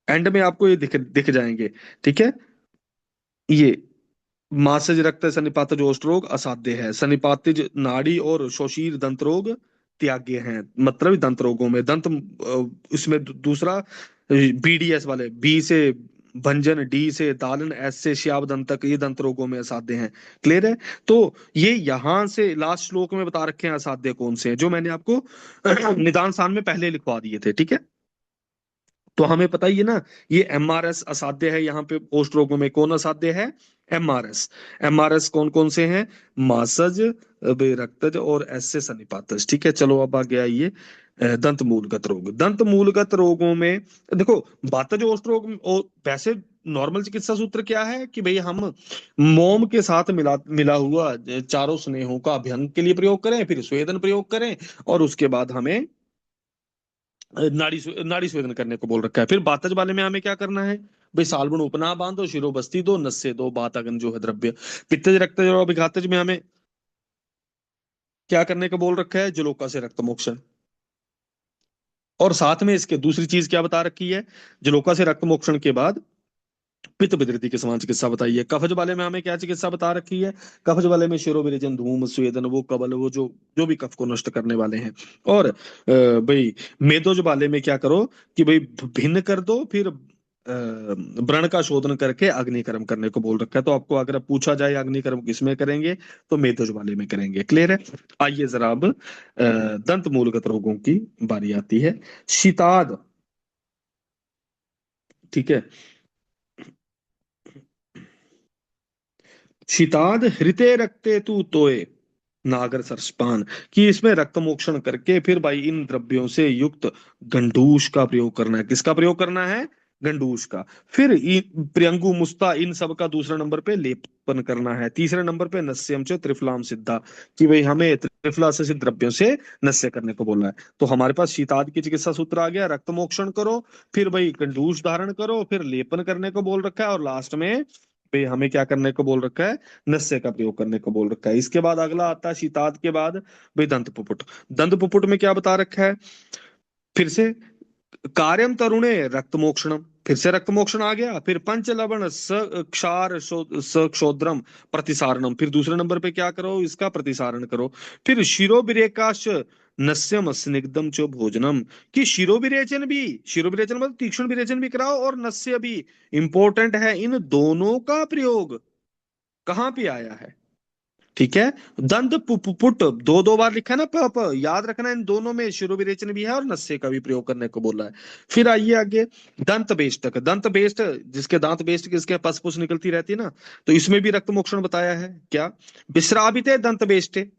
एंड में आपको ये दिख दिख जाएंगे, ठीक है। ये मासज रक्त सन्निपातज ओष्ठ रोग असाध्य है, सन्निपातिज नाड़ी और शोषीर दंत रोग त्याग्य हैं, मतलब दंत रोगों में दंत इसमें दूसरा बीडीएस वाले, बी से भंजन, डी से दालन, एस से श्याव दंतक, ये दंत रोगों में असाध्य हैं। क्लियर है। तो ये यहां से लास्ट श्लोक में बता रखे हैं असाध्य कौन से हैं, जो मैंने आपको निदान स्थान में पहले लिखवा दिए थे, ठीक है। तो हमें पता ही है ना, ये एमआरएस असाध्य है, यहाँ पे पोस्ट रोगों में कौन असाध्य है, एमआरएस। एमआरएस कौन कौन से हैं, मासज, रक्तज और एस से सन्निपातज, ठीक है। चलो अब आ गया ये दंत मूलगत रोग। दंत मूलगत रोगों में देखो, बातज ओष्ठ रोग वैसे नॉर्मल चिकित्सा सूत्र क्या है कि भाई हम मोम के साथ मिला मिला हुआ चारों स्नेहों का अभ्यंग के लिए प्रयोग करें, फिर स्वेदन प्रयोग करें, और उसके बाद हमें नाड़ी स्वेदन करने को बोल रखा है। फिर बातज वाले में हमें क्या करना है, भाई सालबुण उपनाह बांधो, शिरो बस्ती दो, नस्य दो, बातागन जो है द्रव्य। पित्तज रक्तज और अभिघातज में हमें क्या करने को बोल रखा है, जलोका से रक्त मोक्षण। और साथ में इसके दूसरी चीज क्या बता रखी है, जलोका से रक्त मोक्षण के बाद पित्त विधृति के समान चिकित्सा बताई है। कफज वाले में हमें क्या चिकित्सा बता रखी है, कफज वाले में शिरो विरेचन, धूम, स्वेदन, वो कबल, वो जो जो भी कफ को नष्ट करने वाले हैं। और भाई मेदोज वाले में क्या करो कि भाई भिन्न कर दो, फिर व्रण का शोधन करके अग्निकर्म करने को बोल रखा है। तो आपको अगर पूछा जाए अग्निकर्म किसमें करेंगे, तो मेदोज वाले में करेंगे। क्लियर है। आइए जरा अब दंत मूलगत रोगों की बारी आती है। शीताद, ठीक है। शीताद हृते रक्ते तू तोय नागर सरसपान, कि इसमें रक्त मोक्षण करके फिर भाई इन द्रव्यों से युक्त गंडूष का प्रयोग करना है। किसका प्रयोग करना है, गंडूष का। फिर प्रियंगु मुस्ता, इन सब का दूसरा नंबर पे लेपन करना है। तीसरे नंबर पे नस्यम च त्रिफलाम सिद्धा, कि भाई हमें त्रिफला से सिद्ध द्रव्यों से नस्य करने को बोलना है। तो हमारे पास शीताद की चिकित्सा सूत्र आ गया, रक्त मोक्षण करो, फिर भाई गंडूष धारण करो, फिर लेपन करने को बोल रखा है, और लास्ट में पे हमें क्या करने को बोल रखा है, नस्य का प्रयोग करने को बोल रखा है। इसके बाद अगला आता है शीताद के बाद भाई दंत पुपुट। दंत पुपुट में क्या बता रखा है, फिर से कार्यम तरुणे रक्त मोक्षणम, फिर से रक्त मोक्षण आ गया। फिर पंच लवण स क्षार स क्षोद्रम प्रतिसारणम, फिर दूसरे नंबर पे क्या करो, इसका प्रतिसारण करो। फिर शिरो विरेकाश नस्यम स्निग्धम च भोजनम, कि शिरो विरेचन भी, शिरो विरेचन मतलब तीक्ष्ण विरेचन भी कराओ, और नस्य भी। इंपॉर्टेंट है, इन दोनों का प्रयोग कहाँ पे आया है, ठीक है। दंत पुट दो दो बार लिखा है ना, याद रखना, इन दोनों में शिरो विरेचन भी है और नस्य का भी प्रयोग करने को बोला है। फिर आइए आगे, दंत बेष्टक। दंत बेष्ट, जिसके दांत बेष्ट किसके पस पुस निकलती रहती है ना, तो इसमें भी रक्त मोक्षण बताया है। क्या, विश्रावित दंत बेष्टे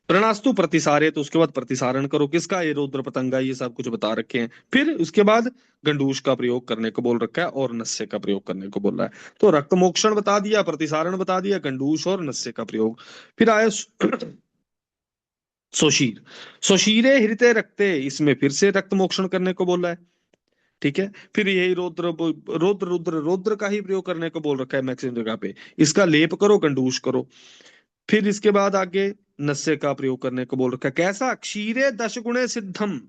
प्रणास्तु प्रतिसारे, तो उसके बाद प्रतिसारण करो किसका, ये रुद्र पतंगा, ये सब कुछ बता रखे हैं। फिर उसके बाद गंडूष का प्रयोग करने को बोल रखा है, और नस्य का प्रयोग करने को बोल रहा है। तो रक्त मोक्षण बता दिया, प्रतिसारण बता दिया, गंडूष और नस्य का प्रयोग। फिर आया सोशीर। सोशीरे हृदय रखते, इसमें फिर से रक्त मोक्षण करने को बोला है, ठीक है। फिर यही रौद्र रौद्र रुद्र रौद्र का ही प्रयोग करने को बोल रखा है मैक्सिमम जगह पे, इसका लेप करो, गंडूष करो। फिर इसके बाद आगे नस्य का प्रयोग करने को बोल रखा है। कैसा, क्षीरे 10 गुणे सिद्धम,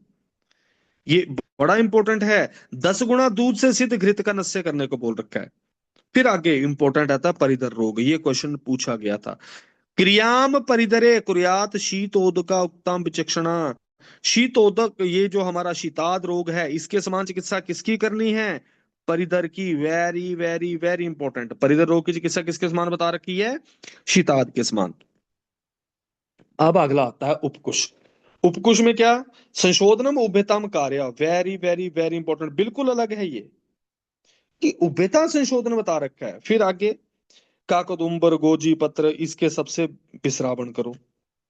ये बड़ा इंपॉर्टेंट है, 10 गुना दूध से सिद्ध घृत का नस्य करने को बोल रखा है। फिर आगे इंपॉर्टेंट आता है परिधर रोग, ये क्वेश्चन पूछा गया था। क्रियाम परिधरे कुर्यात शीतोदका उत्तम विचक्षणा। शीतोदक, ये जो हमारा शीताद रोग है, इसके समान चिकित्सा किसकी करनी है? परिधर की। वेरी वेरी वेरी इंपॉर्टेंट, परिधर रोग की चिकित्सा किसके समान बता रखी है? शीताद के समान। अब अगला आता है उपकुश। उपकुश में क्या? संशोधनम उभयतम कार्य। वेरी वेरी वेरी इंपॉर्टेंट, बिल्कुल अलग है ये, कि उभयता संशोधन बता रखा है। फिर आगे काकदुम्बर गोजी पत्र, इसके सबसे विश्रावण करो।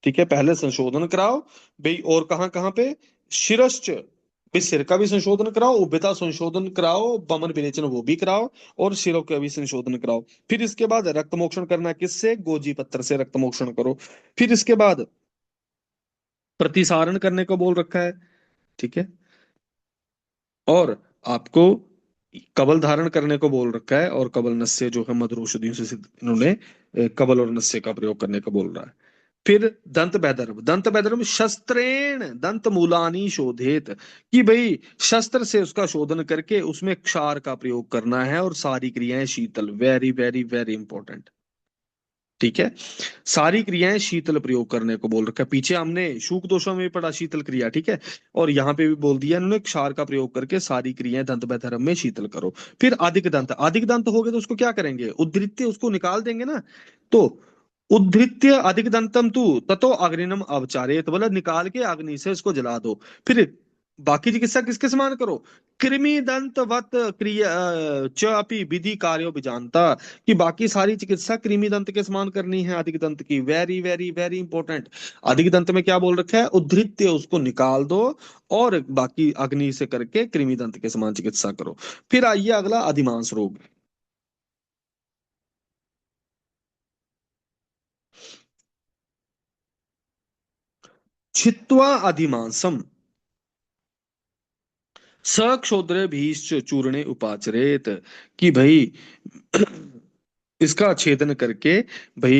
ठीक है, पहले संशोधन कराओ भाई, और कहाँ कहाँ पे? शिरश्च, भाई सिर का भी संशोधन कराओ, उभयता संशोधन कराओ, बमन विरेचन वो भी कराओ, और सिरों का भी संशोधन कराओ। फिर इसके बाद रक्त मोक्षण करना है, किससे? गोजी पत्र से रक्त मोक्षण करो। फिर इसके बाद प्रतिसारण करने को बोल रखा है। ठीक है, और आपको कबल धारण करने को बोल रखा है, और कबल नस्य जो है मधुर औषधियों से इन्होंने कबल और नस्य का प्रयोग करने को बोल रहा है। फिर दंत बैदर्भ। दंत बैदर्भ शस्त्रेण दंत मूलानी शोधित, कि भाई शस्त्र से उसका शोधन करके उसमें क्षार का प्रयोग करना है, और सारी क्रियाएं शीतल। Very very very important. ठीक है, सारी क्रियाएं शीतल प्रयोग करने को बोल रखा है। पीछे हमने शूक दोषों में भी पढ़ा शीतल क्रिया, ठीक है, और यहाँ पे भी बोल दिया इन्होंने, क्षार का प्रयोग करके सारी क्रियाएं दंत बैधर्म में शीतल करो। फिर अधिक दंत। अधिक दंत हो गए तो उसको क्या करेंगे? उद्धृत्य, उसको निकाल देंगे ना। तो उद्धृत्य अधिक दंतम तू ततो अग्निनम अवचारेत, बोला निकाल के अग्नि से उसको जला दो। फिर बाकी चिकित्सा किसके समान करो? कृमि दंतवत क्रिया च अपि विधि कार्यो भी जानता, कि बाकी सारी चिकित्सा कृमि दंत के समान करनी है अधिक दंत की। Very very very important. अधिक दंत में क्या बोल रखा है? उद्धृत्य, उसको निकाल दो, और बाकी अग्नि से करके कृमि दंत के समान चिकित्सा करो। फिर आइए अगला, अधिमांस रोग। छित्वा अधिमांसम सक्षोद्र भीष्ट चूर्णे उपाचरेत, कि भाई इसका छेदन करके, भाई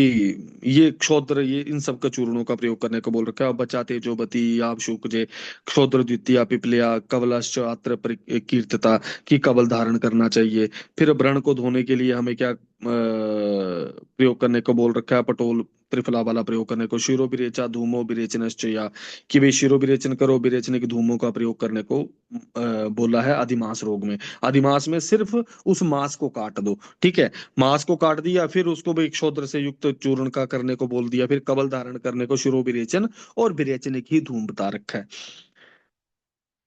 ये क्षोद्र, ये इन सब का चूर्णों का प्रयोग करने को बोल रखा है। बचा तेजोबती आप शुकजे क्षोद्र द्वितीय पिपलिया कवलश्च अत्र कीर्तता, की कवल धारण करना चाहिए। फिर व्रण को धोने के लिए हमें क्या प्रयोग करने को बोल रखा है? पटोल त्रिफला वाला प्रयोग करने को। शिरो विरेचा धूमो विरेचनश्च, या कि भाई शिरो विरेचन करो, विरेचन के धूमों का प्रयोग करने को बोला है अधिमास रोग में। अधिमास में सिर्फ उस मांस को काट दो। ठीक है, मांस को काट दिया, फिर उसको भी क्षोद्र से युक्त चूर्ण का करने को बोल दिया। फिर कबल धारण करने को शिरो विरेचन और विरेचन की धूम बता रखा है।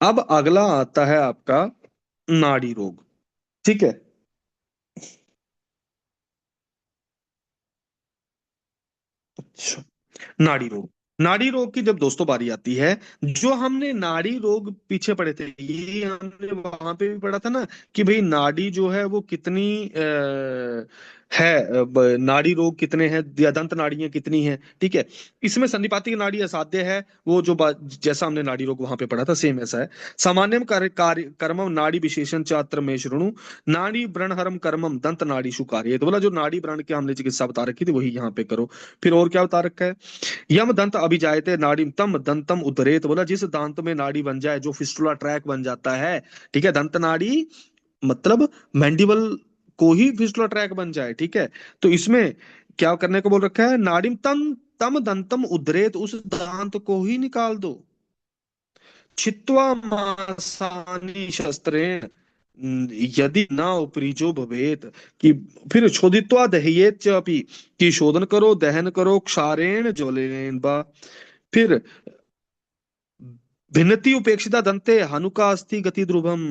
अब अगला आता है आपका नाड़ी रोग। ठीक है, अच्छा, नाड़ी रोग। नाड़ी रोग की जब दोस्तों बारी आती है, जो हमने नाड़ी रोग पीछे पढ़े थे, ये हमने वहां पे भी पढ़ा था ना, कि भाई नाड़ी जो है वो कितनी है, नाड़ी रोग कितने हैं, या दंत नाड़ियां कितनी हैं। ठीक है, इसमें संधिपाती नाड़ी असाध्य है, वो जो जैसा हमने नाड़ी रोग वहां पे पढ़ा था सेम ऐसा है। सामान्यम कार्य कार्य कर्मम नाड़ी विशेषण चात्र में शृणु नाड़ी व्रणहरम कर्मम दंत नाड़ी सुकार्य, तो बोला जो नाड़ी व्रण की हमने चिकित्सा बता रखी थी वही यहाँ पे करो। फिर और क्या बता रखा है? यम दंत अभिजायते नाड़ी तम दंतम उदरेत, बोला जिस दांत में नाड़ी बन जाए, जो फिस्टुला ट्रैक बन जाता है। ठीक है, दंत नाड़ी मतलब मैंडिबल को ही फिस्टुला ट्रैक बन जाए। ठीक है, तो इसमें क्या करने को बोल रखा है? नाड़ी तम तम दंतम उदरेत, उस दांत को ही निकाल दो। छित्वा मांसानि शस्त्रेण यदि न उपरीजो भवेत, कि फिर शोधित्वा दह्येत च अपि, कि शोधन करो, दहन करो, क्षारेण ज्वलेन बा। फिर भिन्नति उपेक्षिता दंते हनुका अस्थि गति ध्रुवम,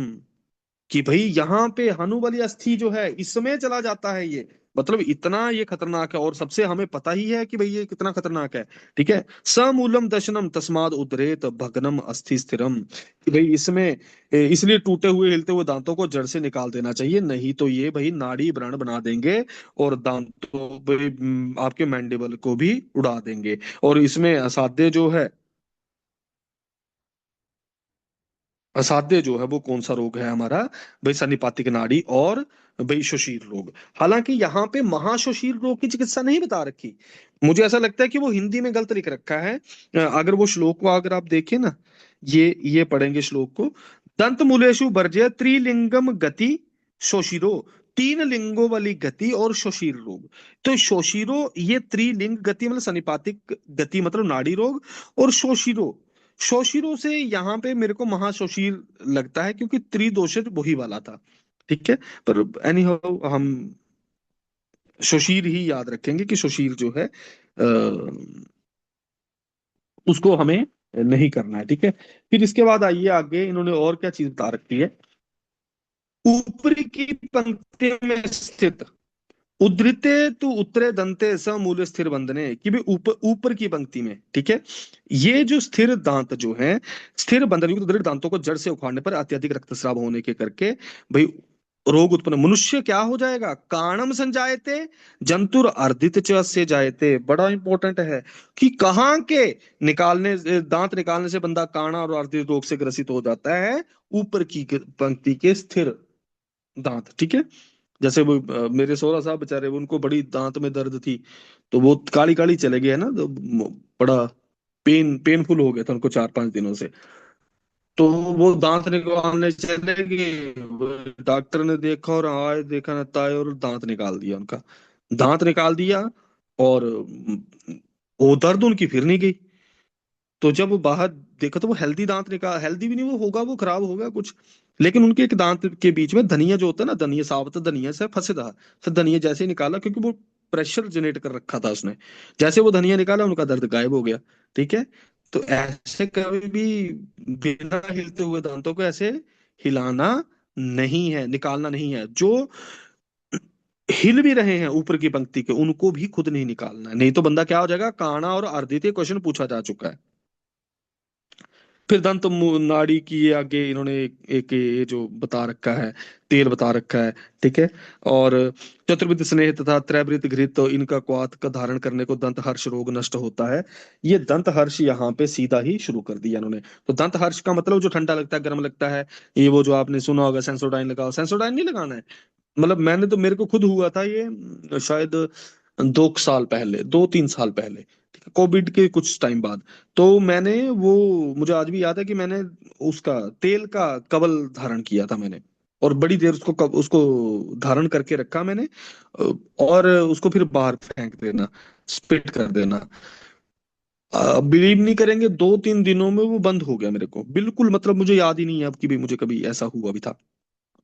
कि भाई यहाँ पे हनु वाली अस्थि जो है इसमें चला जाता है ये, मतलब इतना ये खतरनाक है, और सबसे हमें पता ही है कि भाई ये कितना खतरनाक है। ठीक है, समूलम दशनम तस्माद उदरेत भगनम अस्थि स्थिरम, कि भाई इसमें इसलिए टूटे हुए हिलते हुए दांतों को जड़ से निकाल देना चाहिए, नहीं तो ये भाई नाड़ी व्रण बना देंगे, और दांतों भाई, आपके मैंडिबल को भी उड़ा देंगे। और इसमें असाध्य जो है, असाध्य जो है वो कौन सा रोग है हमारा? भाई सन्निपातिक नाड़ी और भाई सुशीर रोग। हालांकि यहाँ पे महासुशीर रोग की चिकित्सा नहीं बता रखी, मुझे ऐसा लगता है कि वो हिंदी में गलत लिख रखा है। अगर वो श्लोक को अगर आप देखें ना, ये पढ़ेंगे श्लोक को। दंत मूलेषु वर्ज्य त्रिलिंगम गति शोषिरो, तीन लिंगों वाली गति और शोषीर रोग। तो शोषीरो, ये त्रिलिंग गति मतलब सनिपातिक गति मतलब नाड़ी रोग। और शोषीरो, शोषीरो से यहाँ पे मेरे को महाशोषीर लगता है, क्योंकि त्रिदोषित वही वाला था। ठीक है। पर एनी हाउ हम शोषीर ही याद रखेंगे कि शोषीर जो है उसको हमें नहीं करना है। ठीक है। फिर इसके बाद आइए आगे, इन्होंने और क्या चीज बता रखी है। ऊपरी की पंक्ति में स्थित उद्धृते तु उत्तरे दंते स मूल स्थिर बंधने, कि भाई ऊपर ऊपर की पंक्ति में, ठीक है, ये जो स्थिर दांत जो है, स्थिर बंधन युक्त दृढ़ दांतों को जड़ से उखाड़ने पर अत्यधिक रक्तस्राव होने के करके भाई रोग उत्पन्न, मनुष्य क्या हो जाएगा, काणम संजायते, जंतुर अर्धित च से जायते। बड़ा इंपॉर्टेंट है कि कहाँ के निकालने, दांत निकालने से बंदा काणा और अर्धित रोग से ग्रसित हो जाता है। ऊपर की पंक्ति के स्थिर दांत। ठीक है। जैसे वो मेरे सोहरा साहब बेचारे, उनको बड़ी दांत में दर्द थी, तो वो काली काली चले गए ना, तो बड़ा पेनफुल हो गया था उनको 4-5 दिनों से। तो वो दांत निकालने चले गए, वो डॉक्टर ने देखा और आए देखा ना ताए, और दांत निकाल दिया उनका, दांत निकाल दिया। और वो दर्द उनकी फिर नहीं गई। तो जब वो बाहर देखा तो वो हेल्दी दांत निकाल, हेल्दी भी नहीं वो होगा, वो खराब हो गया कुछ। लेकिन उनके एक दांत के बीच में धनिया जो होता है ना, धनिया साबुत धनिया से फंसे था। तो धनिया जैसे ही निकाला, क्योंकि वो प्रेशर जनरेट कर रखा था उसने, जैसे वो धनिया निकाला उनका दर्द गायब हो गया। ठीक है। तो ऐसे कभी भी बिना हिलते हुए दांतों को ऐसे हिलाना नहीं है, निकालना नहीं है। जो हिल भी रहे हैं ऊपर की पंक्ति के, उनको भी खुद नहीं निकालना है, नहीं तो बंदा क्या हो जाएगा, काना और अर्धित क्वेश्चन पूछा जा चुका है। फिर दंत नाड़ी की ये आगे इन्होंने एक ये जो बता रखा है, तेल बता रखा है। ठीक है। और चतुर्विध स्नेह तथा त्रैवृत घृत, तो इनका क्वाथ का धारण करने को दंत हर्ष रोग नष्ट होता है। ये दंत हर्ष यहाँ पे सीधा ही शुरू कर दिया इन्होंने। तो दंत हर्ष का मतलब जो ठंडा लगता है, गर्म लगता है, ये वो जो आपने सुना होगा सेंसोडाइन लगाओ, सेंसोडाइन नहीं लगाना है। मतलब मैंने तो, मेरे को खुद हुआ था ये शायद 2 साल पहले, 2-3 साल पहले, ठीक है, कोविड के कुछ टाइम बाद। तो मैंने वो, मुझे आज भी याद है कि मैंने उसका तेल का कवल धारण किया था मैंने, और बड़ी देर उसको धारण करके रखा मैंने। और उसको फिर बाहर फेंक देना, स्पिट कर देना। बिलीव नहीं करेंगे, 2-3 दिनों में वो बंद हो गया मेरे को बिल्कुल। मतलब मुझे याद ही नहीं है अब कि भी मुझे कभी ऐसा हुआ भी था।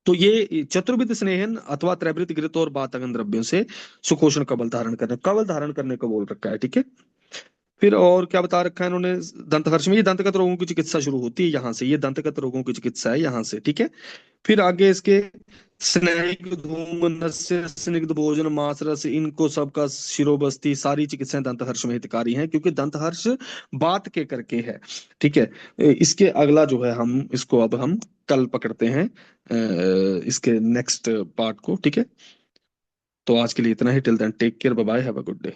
तो ये चतुर्विध स्नेहन अथवा त्रैवृत घृत और बातंगन द्रव्यों से सुपोषण कवल धारण करने, कवल धारण करने को बोल रखा है। ठीक है। फिर और क्या बता रखा है इन्होंने, दंतहर्ष में ये दंतगत रोगों की चिकित्सा शुरू होती है यहाँ से, ये दंतगत रोगों की चिकित्सा है यहाँ से। ठीक है। फिर आगे इसके स्नैग धूम नस्य स्निग्ध भोजन मांस रस, इनको सबका शिरोबस्ती, सारी चिकित्साएं दंतहर्ष में हितकारी हैं, क्योंकि दंतहर्ष बात के करके है। ठीक है। इसके अगला जो है, हम इसको अब हम कल पकड़ते हैं, इसके नेक्स्ट पार्ट को। ठीक है। तो आज के लिए इतना ही। Till then take care, bye bye, have a good day.